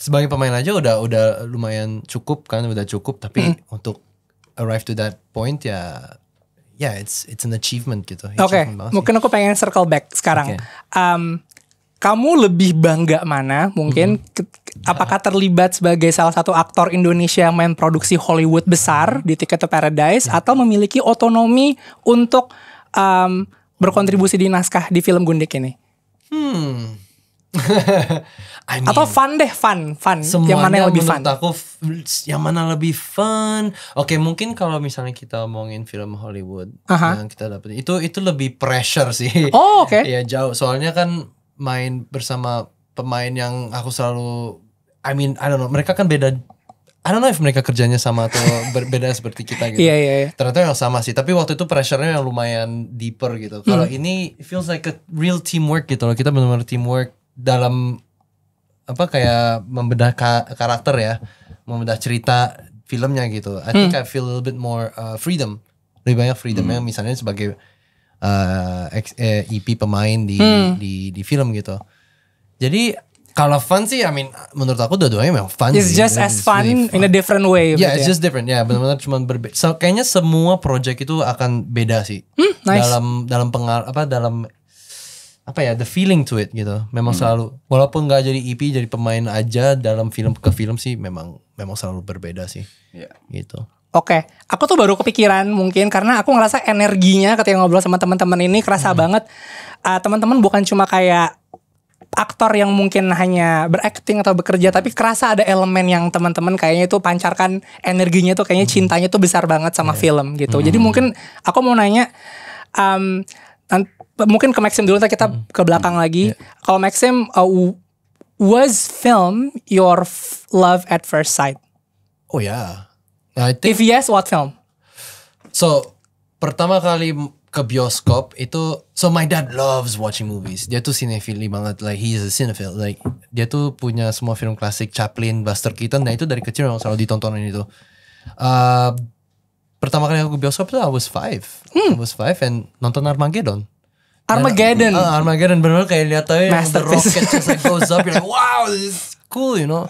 Sebagai pemain aja udah lumayan cukup kan, udah cukup, tapi untuk arrive to that point it's an achievement gitu. Oke, mungkin aku pengen circle back sekarang. Kamu lebih bangga mana mungkin? Apakah terlibat sebagai salah satu aktor Indonesia yang main produksi Hollywood besar di Ticket to Paradise, atau memiliki otonomi untuk berkontribusi di naskah di film Gundik ini? Atau fun deh, fun. Yang mana yang lebih fun? Menurut aku yang mana lebih fun? Oke, mungkin kalau misalnya kita ngomongin film Hollywood yang kita dapat itu lebih pressure sih. Oh, oke. Ya jauh. Soalnya kan main bersama pemain yang aku selalu, I don't know, mereka kan beda. I don't know if mereka kerjanya sama atau berbeda seperti kita gitu. Iya. Ternyata yang sama sih, tapi waktu itu pressure-nya yang lumayan deeper gitu. Kalau ini it feels like a real teamwork gitu loh. Kita benar-benar teamwork dalam kayak membedah karakter ya, membedah cerita filmnya gitu. I think I feel a little bit more freedom. Lebih banyak freedomnya misalnya sebagai EP pemain di film gitu. Jadi kalau fun sih, menurut aku dua-duanya memang fun. It's sih. just as fun in a different way. Yeah, it's just different. Ya, benar-benar cuma berbeda. So, kayaknya semua project itu akan beda sih. Nice. Dalam the feeling to it gitu. Memang selalu, walaupun nggak jadi EP, jadi pemain aja dalam film ke film sih, memang selalu berbeda sih. Gitu. Oke, aku tuh baru kepikiran mungkin karena aku ngerasa energinya ketika ngobrol sama teman-teman ini kerasa banget. Teman-teman bukan cuma kayak aktor yang mungkin hanya berakting atau bekerja, tapi kerasa ada elemen yang teman-teman kayaknya itu pancarkan energinya tuh, kayaknya cintanya tuh besar banget sama film gitu. Jadi mungkin aku mau nanya, mungkin ke Maxim dulu, kita ke belakang lagi. Kalau Maxim, was film your love at first sight? Oh ya. I think, if yes, what film? So pertama kali ke bioskop itu, so my dad loves watching movies. Dia tuh cinephile banget, like he is a cinephile. Like dia tuh punya semua film klasik, Chaplin, Buster Keaton. Nah itu dari kecil yang selalu ditontonin itu. Pertama kali aku ke bioskop tuh I was 5 and nonton Armageddon. Armageddon bener kayak lihat aja yang the Masterpiece. rocket just like goes up, you're like wow this is cool, you know.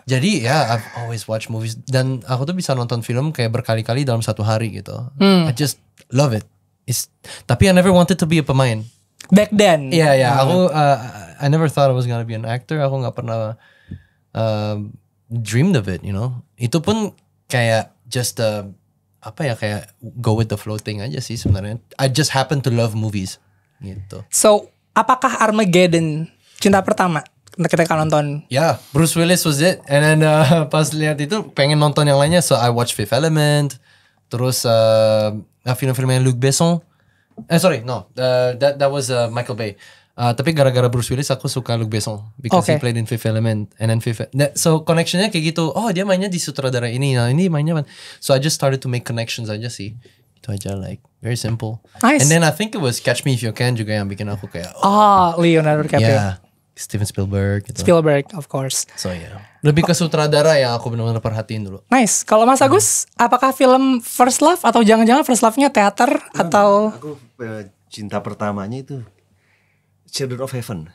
Jadi I've always watched movies dan aku tuh bisa nonton film kayak berkali-kali dalam satu hari gitu. I just love it. Tapi I never wanted to be a pemain. Back then. Iya. Aku I never thought I was gonna be an actor. Aku nggak pernah dreamed of it, you know. Itu pun kayak just kayak go with the flow thing aja sih sebenarnya. I just happen to love movies gitu. So, apakah Armageddon cinta pertama kita nonton? Yeah, Bruce Willis was it. And then pas lihat itu pengen nonton yang lainnya, so I watched Fifth Element. Terus film-film yang Luc Besson. That was Michael Bay. Tapi gara-gara Bruce Willis aku suka Luc Besson because he played in Fifth Element and then so connectionnya kayak gitu. Oh dia mainnya di sutradara ini, nah ini mainnya. So I just started to make connections aja sih. Itu aja, like very simple. Nice. And then I think it was Catch Me If You Can juga yang bikin aku kayak Leonardo DiCaprio. yeah, Steven Spielberg gitu. Spielberg of course. So yeah, lebih ke sutradara yang aku benar-benar perhatiin dulu. Nice. Kalau Mas Agus, apakah film First Love atau jangan-jangan First Love-nya teater atau Aku cinta pertamanya itu Children of Heaven.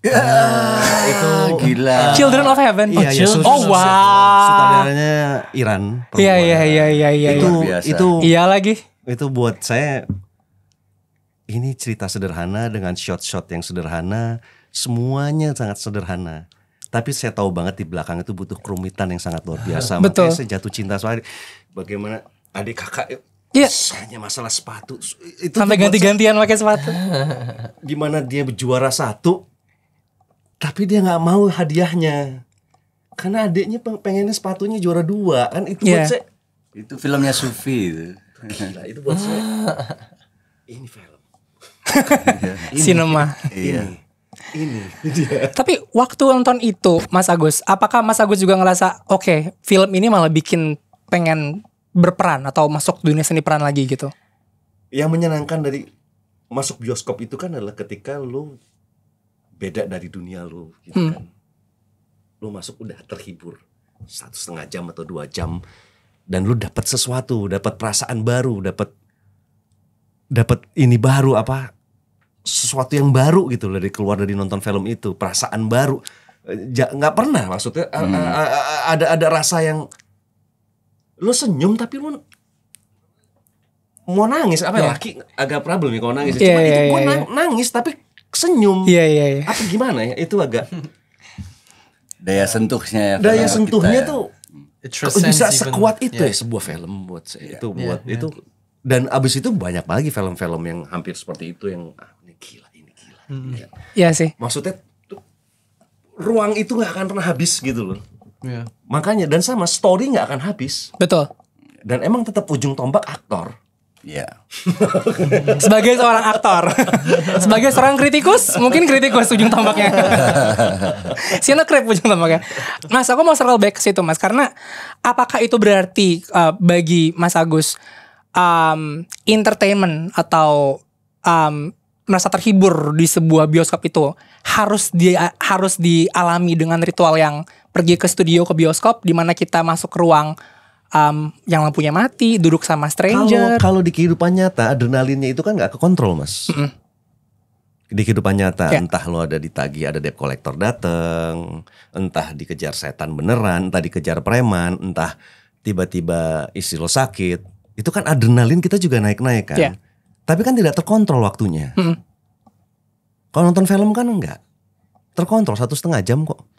Itu gila. Children of Heaven? Iya, Oh wow. Sutradaranya Iran. Iya. Itu Iya lagi. Itu buat saya ini cerita sederhana dengan shot-shot yang sederhana, semuanya sangat sederhana. Tapi saya tahu banget di belakang itu butuh kerumitan yang sangat luar biasa. Betul. Makanya saya jatuh cinta soal bagaimana adik kakak hanya masalah sepatu itu Sampai ganti-gantian pakai sepatu. Gimana dia juara 1 tapi dia nggak mau hadiahnya karena adiknya pengennya sepatunya juara 2 kan itu buat saya Itu filmnya Sufi itu. gila, itu buat saya ini film Cinema. Iya. ini Tapi waktu nonton itu, Mas Agus, apakah Mas Agus juga ngerasa oke, film ini malah bikin pengen berperan atau masuk dunia seni peran lagi gitu? yang menyenangkan dari masuk bioskop itu kan adalah ketika lu beda dari dunia lu gitu kan. Lu masuk udah terhibur 1,5 jam atau 2 jam dan lu dapat sesuatu, dapat perasaan baru, dapat ini baru sesuatu yang baru gitu dari keluar dari nonton film itu, perasaan baru. Nggak pernah maksudnya ada rasa yang lu senyum tapi lu mau nangis laki agak problem ya kalau nangis. Cuma itu gue nangis tapi senyum. Iya. Apa gimana ya? Itu agak Daya sentuhnya. daya sentuhnya tuh bisa Even, sekuat itu ya sebuah film buat saya. Itu buat itu dan abis itu banyak lagi film-film yang hampir seperti itu yang ini gila. Ya. Iya sih. Maksudnya tuh, ruang itu nggak akan pernah habis gitu loh. Yeah. Makanya dan sama story nggak akan habis. Betul. Dan emang tetap ujung tombak aktor. Iya. Sebagai seorang aktor, sebagai seorang kritikus, mungkin kritikus ujung tombaknya. Sinekrip ujung tombaknya. Mas, aku mau circle back ke situ, Mas, karena apakah itu berarti bagi Mas Agus entertainment atau merasa terhibur di sebuah bioskop itu harus dialami dengan ritual yang pergi ke studio, ke bioskop, di mana kita masuk ke ruang yang lampunya mati, duduk sama stranger. Kalau di kehidupan nyata adrenalinnya itu kan nggak kekontrol, Mas. Di kehidupan nyata entah lo ada ditagih, ada debt collector dateng, entah dikejar setan beneran, entah dikejar preman, entah tiba-tiba istri lo sakit, itu kan adrenalin kita juga naik-naik kan. Tapi kan tidak terkontrol waktunya. Kalau nonton film kan enggak terkontrol, 1,5 jam kok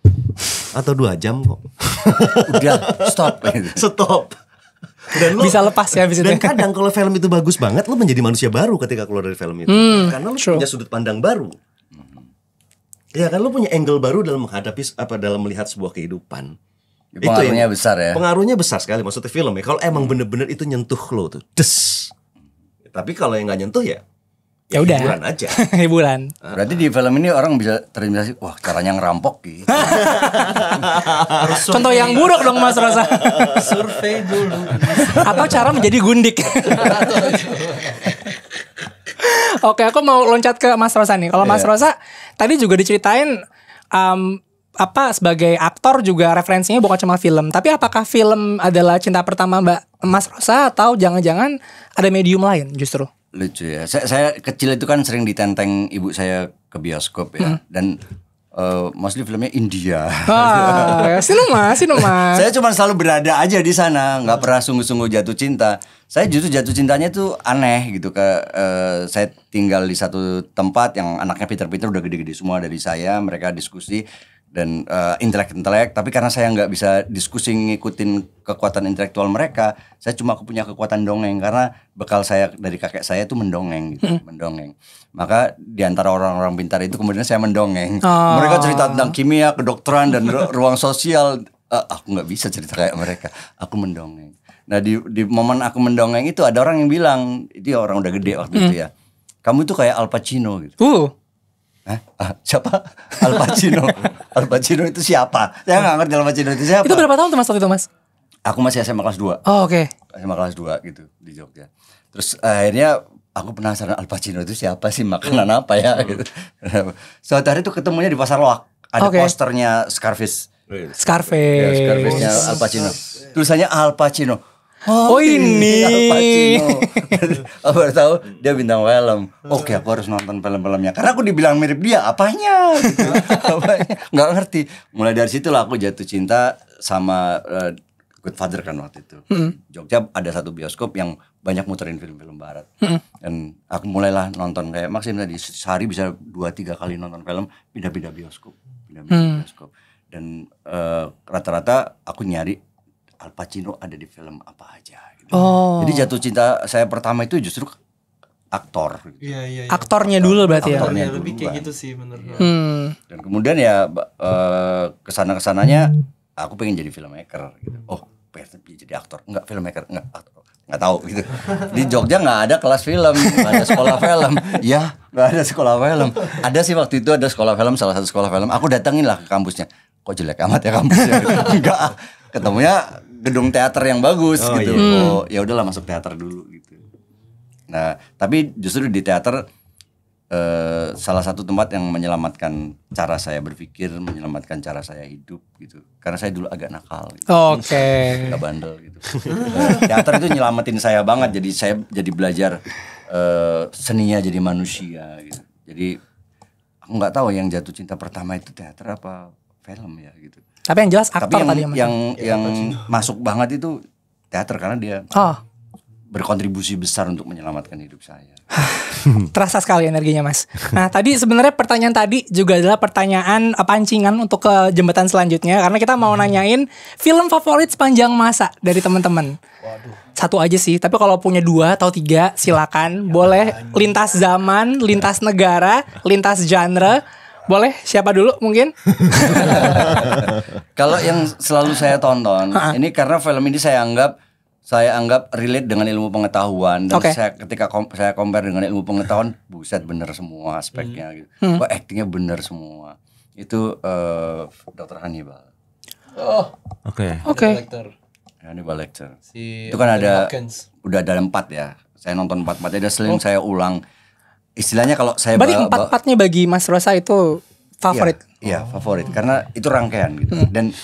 atau 2 jam kok. Udah stop. Stop. Dan Bisa lepas ya abis itu. Dan kadang kalau film itu bagus banget, lo menjadi manusia baru ketika keluar dari film itu. Karena lo punya sudut pandang baru. Ya kan, lo punya angle baru dalam menghadapi dalam melihat sebuah kehidupan. Pengaruhnya besar ya. Pengaruhnya besar sekali maksudnya film ya. Kalau emang bener-bener itu nyentuh lo tuh, des. Tapi kalau yang nggak nyentuh ya udah. Hiburan aja. Hiburan. Berarti di film ini orang bisa terinspirasi, wah caranya ngerampok gitu. Contoh yang buruk dong, Mas Rosa. Survei dulu. Atau cara menjadi gundik. Oke, aku mau loncat ke Mas Rosa nih. Kalau Mas Rosa tadi juga diceritain sebagai aktor juga referensinya bukan cuma film. Tapi apakah film adalah cinta pertama Mbak Mas Rosa atau jangan-jangan ada medium lain justru? Lucu ya. Saya kecil itu kan sering ditenteng ibu saya ke bioskop ya. Dan mostly filmnya India. Sinema. Saya cuma selalu berada aja di sana, nggak pernah sungguh-sungguh jatuh cinta. Saya justru jatuh cintanya tuh aneh gitu. Saya tinggal di satu tempat yang anaknya pinter-pinter udah gede-gede semua dari saya. Mereka diskusi dan intelek. Tapi karena saya nggak bisa diskusi ngikutin kekuatan intelektual mereka, aku punya kekuatan dongeng karena bekal saya dari kakek saya tuh mendongeng gitu, mendongeng. Maka di antara orang-orang pintar itu kemudian saya mendongeng. Mereka cerita tentang kimia, kedokteran dan ruang sosial. Aku nggak bisa cerita kayak mereka. Aku mendongeng. Nah di momen aku mendongeng itu ada orang yang bilang, itu orang udah gede waktu itu ya. Kamu tuh kayak Al Pacino gitu. Siapa? Al Pacino. Al Pacino itu siapa? Saya gak ngerti Al Pacino itu siapa. Itu berapa tahun tuh Mas waktu itu Mas? Aku masih SMA kelas 2. Oh oke. SMA kelas 2 gitu di Jogja. Terus akhirnya aku penasaran Al Pacino itu siapa sih, makanan apa ya gitu. Suatu hari itu ketemunya di Pasar Loak. Ada posternya Scarface. Ya, Scarface-nya Al Pacino. Tulisannya Al Pacino. Oh ini Al Pacino. Aku baru tahu dia bintang film. Oke, aku harus nonton film-filmnya karena aku dibilang mirip dia. Apanya gitu. Nggak ngerti. Mulai dari situlah aku jatuh cinta sama Godfather kan waktu itu. Jogja ada satu bioskop yang banyak muterin film-film barat. Dan aku mulailah nonton kayak Maxim tadi, sehari bisa 2-3 kali nonton film, pindah-pindah bioskop. Dan rata-rata aku nyari Al Pacino ada di film apa aja gitu. Jadi jatuh cinta saya pertama itu justru aktor gitu. Iya. Aktornya dulu berarti ya. Aktornya lebih kayak gitu sih menurut. Dan kemudian ya kesana-kesananya aku pengen jadi filmmaker gitu. Oh, pengen jadi aktor. Enggak, filmmaker, enggak aktor. Enggak tahu gitu. Di Jogja enggak ada kelas film, enggak ada sekolah film. Ya, enggak ada sekolah film. Ada sih waktu itu ada sekolah film, salah satu sekolah film. Aku datengin lah ke kampusnya. Kok jelek amat ya kampusnya? Enggak. Ketemunya gedung teater yang bagus gitu. Oh, ya udahlah masuk teater dulu gitu. Nah, tapi justru di teater salah satu tempat yang menyelamatkan cara saya berpikir, menyelamatkan cara saya hidup gitu. Karena saya dulu agak nakal gitu. Agak bandel gitu. Teater itu nyelamatin saya banget, jadi saya jadi belajar seninya jadi manusia gitu. Jadi aku nggak tahu yang jatuh cinta pertama itu teater apa film ya gitu. Tapi yang jelas aktor tadi yang masuk banget itu teater karena dia berkontribusi besar untuk menyelamatkan hidup saya. Terasa sekali energinya Mas. Nah tadi sebenarnya pertanyaan tadi juga adalah pertanyaan pancingan untuk ke jembatan selanjutnya. Karena kita mau nanyain film favorit sepanjang masa dari teman-teman. Satu aja sih, tapi kalau punya 2 atau 3 silakan. Boleh lintas zaman, lintas negara, lintas genre. Boleh, siapa dulu mungkin? Kalau yang selalu saya tonton, ini karena film ini saya anggap relate dengan ilmu pengetahuan dan ketika saya compare dengan ilmu pengetahuan, buset bener semua aspeknya gitu. Wah, actingnya bener semua. Itu Dr. Hannibal. Oke. Hannibal Lecter. Itu kan ada udah ada 4 ya. Saya nonton 4-4 ada sering saya ulang. Istilahnya kalau saya berarti 4-4-nya bagi Mas Rosa itu favorit. Iya, favorit karena itu rangkaian gitu. Dan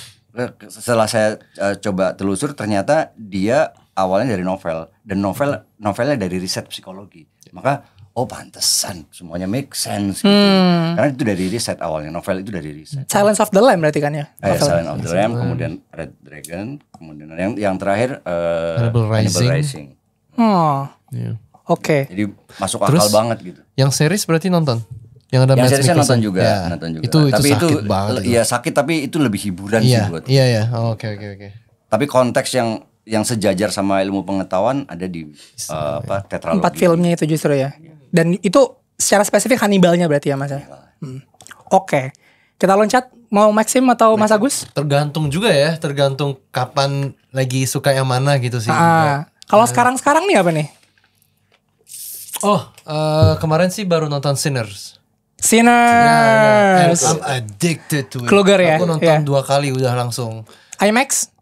setelah saya coba telusur ternyata dia awalnya dari novel dan novelnya dari riset psikologi. Maka pantesan semuanya make sense gitu. Karena itu dari riset awalnya, novel itu dari riset. Silence of the Lamb berarti kan ya? Silence of the Lamb, kemudian Red Dragon, kemudian yang terakhir Hannibal Rising. Oke. Jadi masuk akal banget gitu. Yang series berarti nonton? Yang ada Yang seriesnya nonton juga, ya. nonton juga. Itu tapi sakit banget. Iya sakit tapi itu lebih hiburan sih buat. Iya. Oke. Tapi konteks yang sejajar sama ilmu pengetahuan ada di tetralogi. 4 filmnya itu justru ya. Dan itu secara spesifik Hannibalnya berarti ya Mas. Oke. Kita loncat, mau Maxim atau Mas Agus? Tergantung juga ya, tergantung kapan lagi suka yang mana gitu sih. Kalau sekarang nih apa nih? Kemarin sih baru nonton Sinners. Sinners. I'm addicted to it. Kluger ya? Aku nonton 2 kali udah langsung. IMAX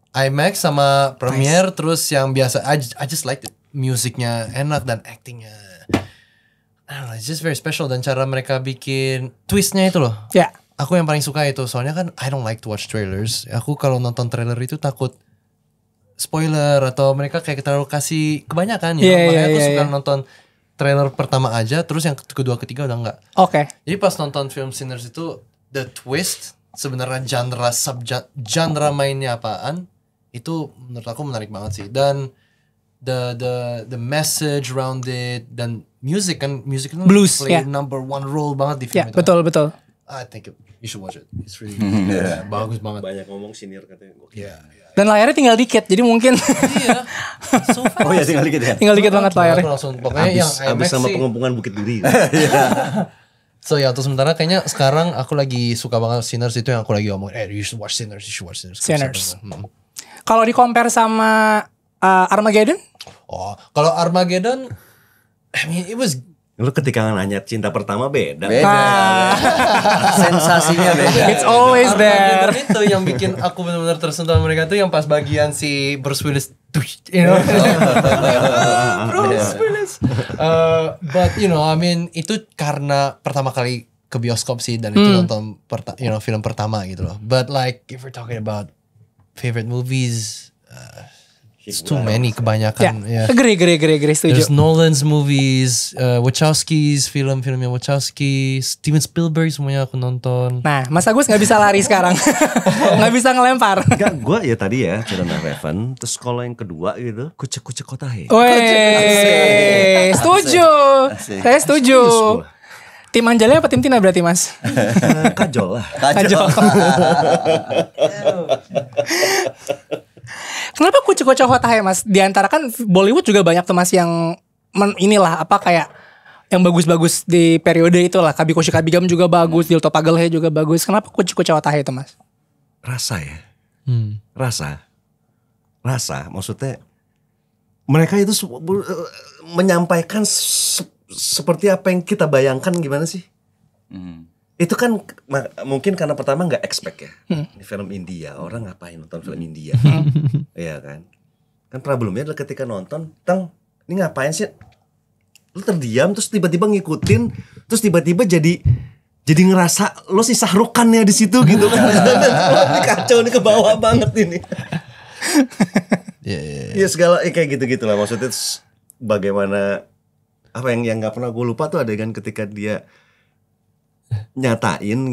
sama premiere. Terus yang biasa I just liked it. Musiknya enak dan actingnya I don't know, it's just very special. Dan cara mereka bikin twistnya itu loh. Ya. Aku yang paling suka itu. Soalnya kan I don't like to watch trailers. Aku kalau nonton trailer itu takut spoiler atau mereka kayak terlalu kasih kebanyakan ya. Makanya aku suka nonton trailer pertama aja, terus yang kedua ketiga udah enggak. Oke. Jadi pas nonton film Sinners itu the twist sebenarnya genre mainnya apaan itu menurut aku menarik banget sih. Dan the message around it dan music kan Blues, play number one role banget di film itu. Betul. I think you should watch it. It's really bagus banget. Banyak ngomong senior katanya. Dan layarnya tinggal dikit, jadi mungkin So fast. Oh ya tinggal dikit ya. tinggal dikit banget layarnya. Aku langsung pokoknya yang Abis IMAX sama sih. pengepungan Bukit Duri. So ya untuk sementara kayaknya sekarang aku lagi suka banget Sinners itu yang aku lagi ngomong. You should watch Sinners. Sinners. Kalau di compare sama Armageddon? Oh, kalau Armageddon, I mean it was Lu ketika nanya cinta pertama beda. Sensasinya beda. It's always there. Armageddon itu yang bikin aku benar-benar tersentuh sama mereka tuh yang pas bagian si Bruce Willis, you know. Bruce Willis. But you know, I mean itu karena pertama kali ke bioskop sih dan itu nonton film pertama gitu loh. But like if we're talking about favorite movies, it's too many kebanyakan. Ya, agree, setuju. There's Nolan's movies, Wachowski's film-filmnya Wachowski, Steven Spielberg semuanya aku nonton. Nah, Mas Agus nggak bisa lari sekarang, nggak bisa ngelempar. Enggak, gue ya tadi ya Children of Heaven. Terus kalau yang kedua gitu, Kucek Kotahe. Weh, setuju. Saya setuju. Tim Anjalnya apa tim Tina berarti Mas? Kajol lah. Kajol. Kenapa Kucuk-Kucuk Hotahe Mas? Di antara kan Bollywood juga banyak tuh Mas yang inilah apa kayak yang bagus-bagus di periode itulah. Kabikoshi Kabigam juga bagus, Dilto Pagelhe juga bagus. Kenapa Kucuk-Kucuk Hotahe itu Mas? Rasa ya. Rasa maksudnya mereka itu menyampaikan seperti apa yang kita bayangkan gimana sih? Itu kan mungkin karena pertama nggak expect ya. Ini film India, orang ngapain nonton film India? Iya kan? Kan problemnya adalah ketika nonton, ini ngapain sih? Lu terdiam terus tiba-tiba ngikutin, terus tiba-tiba jadi ngerasa lo si sahrukannya di situ gitu kan. Ini kacau nih ke bawah banget ini. Iya segala kayak gitu-gitu lah maksudnya bagaimana apa yang nggak pernah gue lupa tuh adegan ketika dia nyatain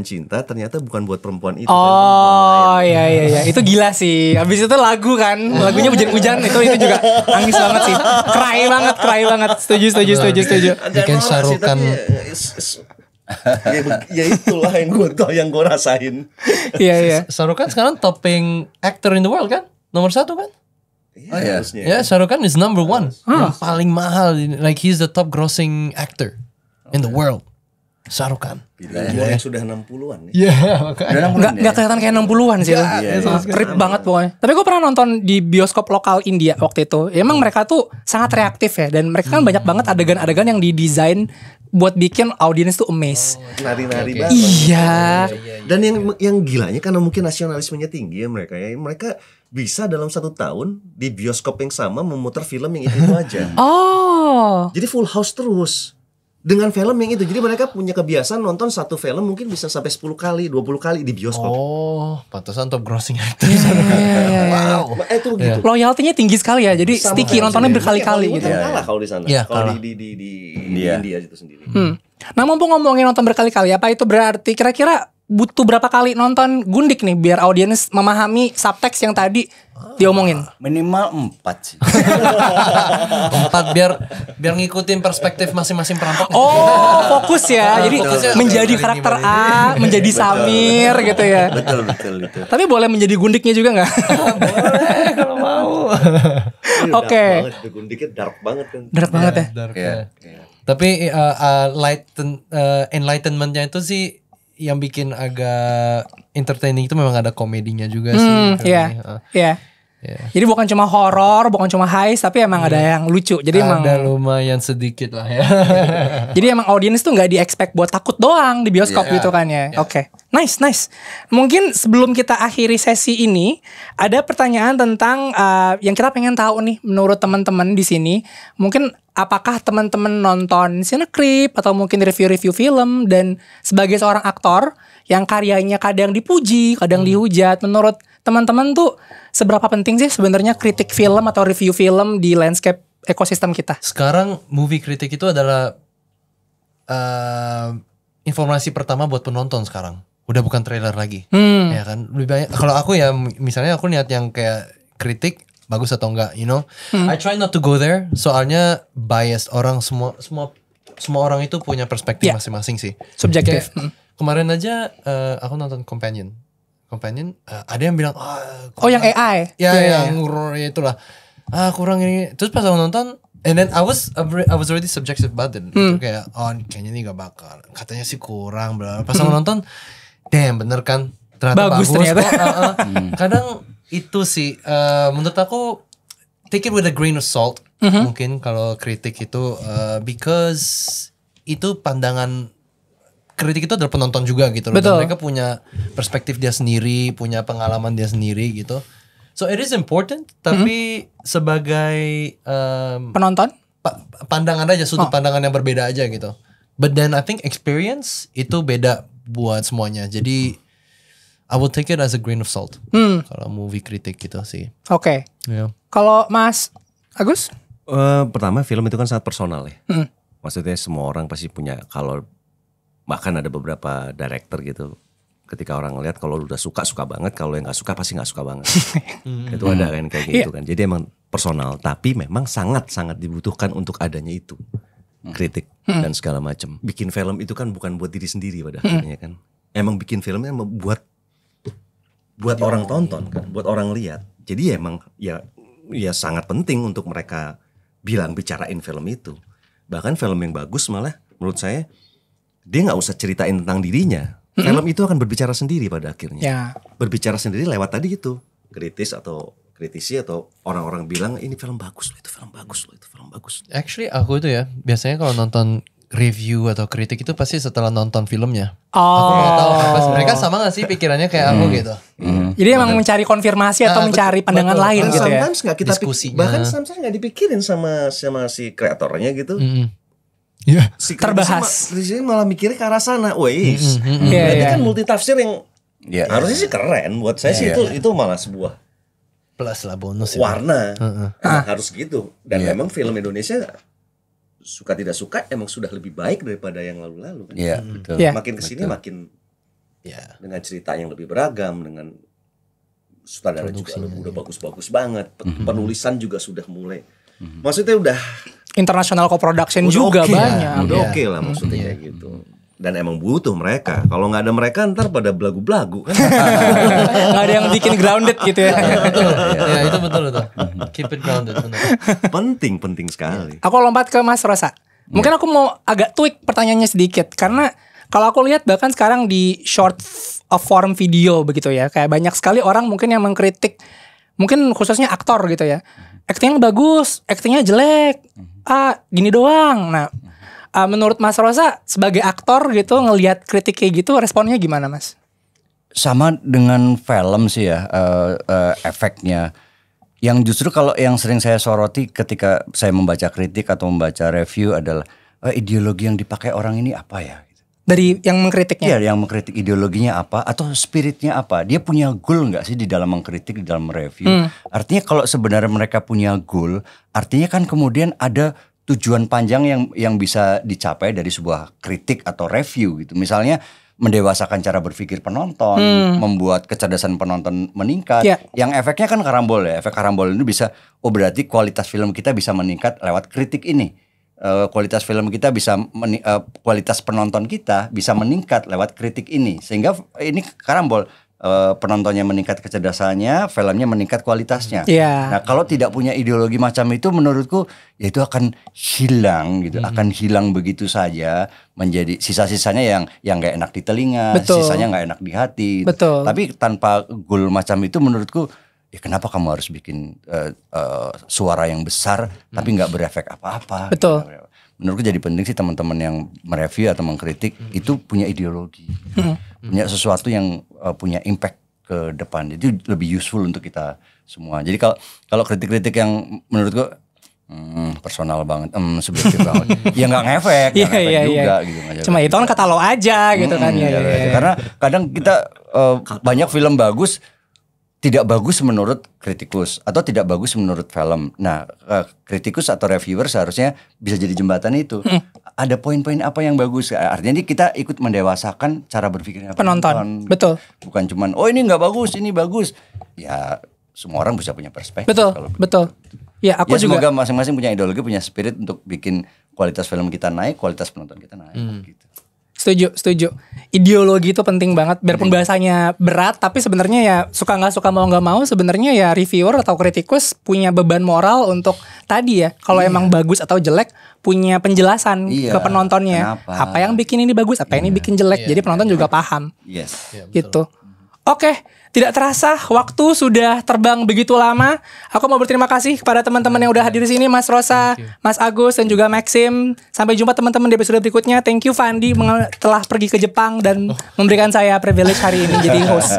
cinta ternyata bukan buat perempuan itu. Oh iya itu gila sih. Habis itu lagunya hujan-hujan itu juga nangis banget sih. Cry banget. Setuju. Bikin Sarukan. Ya itulah yang gue rasain. Iya. Sarukan sekarang topping actor in the world kan? Nomor 1 kan? Oh iya. Ya, Sarukan is number 1. Yang paling mahal, like he's the top grossing actor in the world. Sarukan. Gila yang sudah 60-an nih. Iya, makanya. Nggak kelihatan kayak 60-an sih. Rip banget pokoknya. Tapi gue pernah nonton di bioskop lokal India waktu itu. Emang mereka tuh sangat reaktif ya. Dan mereka kan banyak banget adegan-adegan yang didesain buat bikin audiens tuh amazed. Nari-nari banget. Iya. Dan yang gilanya karena mungkin nasionalismenya tinggi ya mereka ya. Mereka bisa dalam 1 tahun di bioskop yang sama memutar film yang itu aja. Oh. Jadi full house terus. Dengan film yang itu. Jadi mereka punya kebiasaan nonton satu film mungkin bisa sampai 10 kali, 20 kali di bioskop. Oh, pantesan top grossing actor. Wow. Itu gitu. Loyaltinya tinggi sekali ya. Jadi sticky nontonnya berkali-kali gitu. Kalah kalau di sana. Iya, Kalau kalah. di India itu sendiri. Nah mumpung ngomongin nonton berkali-kali, apa itu berarti kira-kira butuh berapa kali nonton Gundik nih biar audiens memahami subtext yang tadi diomongin? Minimal 4 sih. 4 biar ngikutin perspektif masing-masing perampok. Oh, fokus ya. Jadi menjadi karakter A, menjadi Samir gitu ya. Betul. Tapi boleh menjadi Gundiknya juga nggak? Boleh kalau mau. Oke. Gundiknya dark banget kan. Dark banget ya. Iya. Tapi enlightenmentnya itu sih yang bikin agak entertaining itu memang ada komedinya juga sih. Iya. Jadi bukan cuma horor, bukan cuma heist, tapi emang ada yang lucu. Jadi emang ada lumayan sedikit lah ya. Jadi emang audiens tuh nggak di-expect buat takut doang di bioskop gitu kan ya. Oke. Nice. Mungkin sebelum kita akhiri sesi ini, ada pertanyaan tentang yang kita pengen tahu nih menurut teman-teman di sini. Mungkin apakah teman-teman nonton Cinecrip atau mungkin review-review film, dan sebagai seorang aktor yang karyanya kadang dipuji, kadang dihujat, menurut teman-teman tuh seberapa penting sih sebenarnya kritik film atau review film di landscape ekosistem kita? Sekarang movie kritik itu adalah informasi pertama buat penonton sekarang. Udah bukan trailer lagi, ya kan? Lebih banyak. Kalau aku ya, misalnya aku lihat yang kayak kritik bagus atau enggak, you know? I try not to go there. Soalnya bias orang, semua orang itu punya perspektif masing-masing sih. Subjektif. Kemarin aja aku nonton Companion, ada yang bilang yang AI. Yang itulah kurang ini. Terus pas aku nonton, and then I was already subjective about it. Kayak kayaknya ini gak bakal, katanya sih kurang bla. Pas aku nonton, damn bener kan, ternyata bagus ternyata. Kadang itu sih menurut aku take it with a grain of salt. Mungkin kalau kritik itu because itu pandangan kritik itu adalah penonton juga gitu loh. Dan mereka punya perspektif dia sendiri, punya pengalaman dia sendiri gitu. So it is important, tapi sebagai penonton pandangan aja, sudut pandangan yang berbeda aja gitu. But then I think experience itu beda buat semuanya. Jadi I will take it as a grain of salt. Kalau movie kritik gitu sih. Oke. Yeah. Kalau Mas Agus? Pertama, film itu kan sangat personal ya. Maksudnya semua orang pasti punya, kalau bahkan ada beberapa director gitu, ketika orang ngeliat kalau udah suka banget, kalau yang nggak suka pasti nggak suka banget. Itu ada kan kayak gitu kan. Jadi emang personal, tapi memang sangat dibutuhkan untuk adanya itu kritik dan segala macam. Bikin film itu kan bukan buat diri sendiri pada akhirnya kan. Emang bikin filmnya buat orang tonton kan, buat orang lihat. Jadi emang ya sangat penting untuk mereka bicarain film itu. Bahkan film yang bagus malah menurut saya dia nggak usah ceritain tentang dirinya. Film itu akan berbicara sendiri pada akhirnya. Berbicara sendiri lewat tadi itu, kritisi atau orang-orang bilang ini film bagus loh, itu film bagus loh, itu film bagus. Actually aku itu ya biasanya kalau nonton review atau kritik itu pasti setelah nonton filmnya. Aku mau tahu mereka sama gak sih pikirannya kayak aku gitu. Jadi emang mencari konfirmasi atau mencari pandangan lain gitu ya. Sometimes nggak kita bahkan sometimes nggak dipikirin sama si kreatornya gitu. Si terbahas. Di sini malah mikirnya ke arah sana. Berarti kan multitafsir yang harusnya sih keren. Buat saya sih itu malah sebuah plus lah bonus warna. Harus gitu. Dan memang film Indonesia suka tidak suka emang sudah lebih baik daripada yang lalu-lalu kan. Betul. Makin kesini makin dengan cerita yang lebih beragam, dengan sutradara juga udah bagus-bagus banget. Penulisan juga sudah mulai. Maksudnya udah international co-production juga banyak. Udah oke lah maksudnya kayak gitu. Dan emang butuh mereka. Kalau nggak ada mereka ntar pada belagu-belagu kan. Nggak ada yang bikin grounded gitu ya. Betul. Ya itu betul tuh. Keep it grounded. Penting sekali. Aku lompat ke Mas Rosa. Mungkin aku mau agak tweak pertanyaannya sedikit, karena kalau aku lihat bahkan sekarang di short form video begitu ya, kayak banyak sekali orang mungkin yang mengkritik, mungkin khususnya aktor gitu ya. Aktingnya bagus, aktingnya jelek. Gini doang. Nah, menurut Mas Rosa sebagai aktor gitu ngelihat kritik kayak gitu, responnya gimana Mas? Sama dengan film sih ya, efeknya. Yang justru kalau yang sering saya soroti ketika saya membaca kritik atau membaca review adalah ideologi yang dipakai orang ini apa ya? Dari yang mengkritiknya? Iya, yang mengkritik ideologinya apa atau spiritnya apa? Dia punya goal nggak sih di dalam mengkritik, di dalam review? Artinya kalau sebenarnya mereka punya goal, artinya kan kemudian ada tujuan panjang yang bisa dicapai dari sebuah kritik atau review gitu. Misalnya mendewasakan cara berpikir penonton, membuat kecerdasan penonton meningkat. Yang efeknya kan karambol ya. Efek karambol ini bisa, berarti kualitas film kita bisa meningkat lewat kritik ini. Kualitas film kita bisa kualitas penonton kita bisa meningkat lewat kritik ini, sehingga ini karambol, penontonnya meningkat kecerdasannya, filmnya meningkat kualitasnya. Nah kalau tidak punya ideologi macam itu, menurutku ya itu akan hilang gitu, akan hilang begitu saja, menjadi sisa-sisanya yang gak enak di telinga, sisanya gak enak di hati. Tapi tanpa goal macam itu menurutku ya kenapa kamu harus bikin suara yang besar tapi nggak berefek apa-apa. Betul. Menurutku jadi penting sih teman-teman yang mereview atau mengkritik itu punya ideologi, punya sesuatu yang punya impact ke depan. Itu lebih useful untuk kita semua. Jadi kalau kritik-kritik yang menurutku personal banget, subjektif banget, ya nggak ngefek, juga gitu. Cuma itu kan kata lo aja gitu kan ya. Karena kadang kita banyak film bagus tidak bagus menurut kritikus atau tidak bagus menurut film. Nah, kritikus atau reviewer seharusnya bisa jadi jembatan itu. Ada poin-poin apa yang bagus? Artinya kita ikut mendewasakan cara berpikirnya penonton. Betul. Bukan cuman ini nggak bagus, ini bagus. Ya semua orang bisa punya perspektif. Betul. Ya aku juga. Semoga masing-masing punya ideologi, punya spirit untuk bikin kualitas film kita naik, kualitas penonton kita naik. Gitu. Setuju. Ideologi itu penting banget. Biarpun bahasanya berat, tapi sebenarnya ya suka nggak suka mau nggak mau, sebenarnya ya reviewer atau kritikus punya beban moral untuk tadi ya. Kalau emang bagus atau jelek, punya penjelasan ke penontonnya. Kenapa? Apa yang bikin ini bagus, apa yang ini bikin jelek. Jadi penonton juga paham. Yes. Gitu. Oke, tidak terasa waktu sudah terbang begitu lama. Aku mau berterima kasih kepada teman-teman yang udah hadir di sini, Mas Rosa, Mas Agus dan juga Maxim. Sampai jumpa teman-teman di episode berikutnya. Thank you Fandi telah pergi ke Jepang dan memberikan saya privilege hari ini jadi host.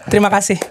Terima kasih.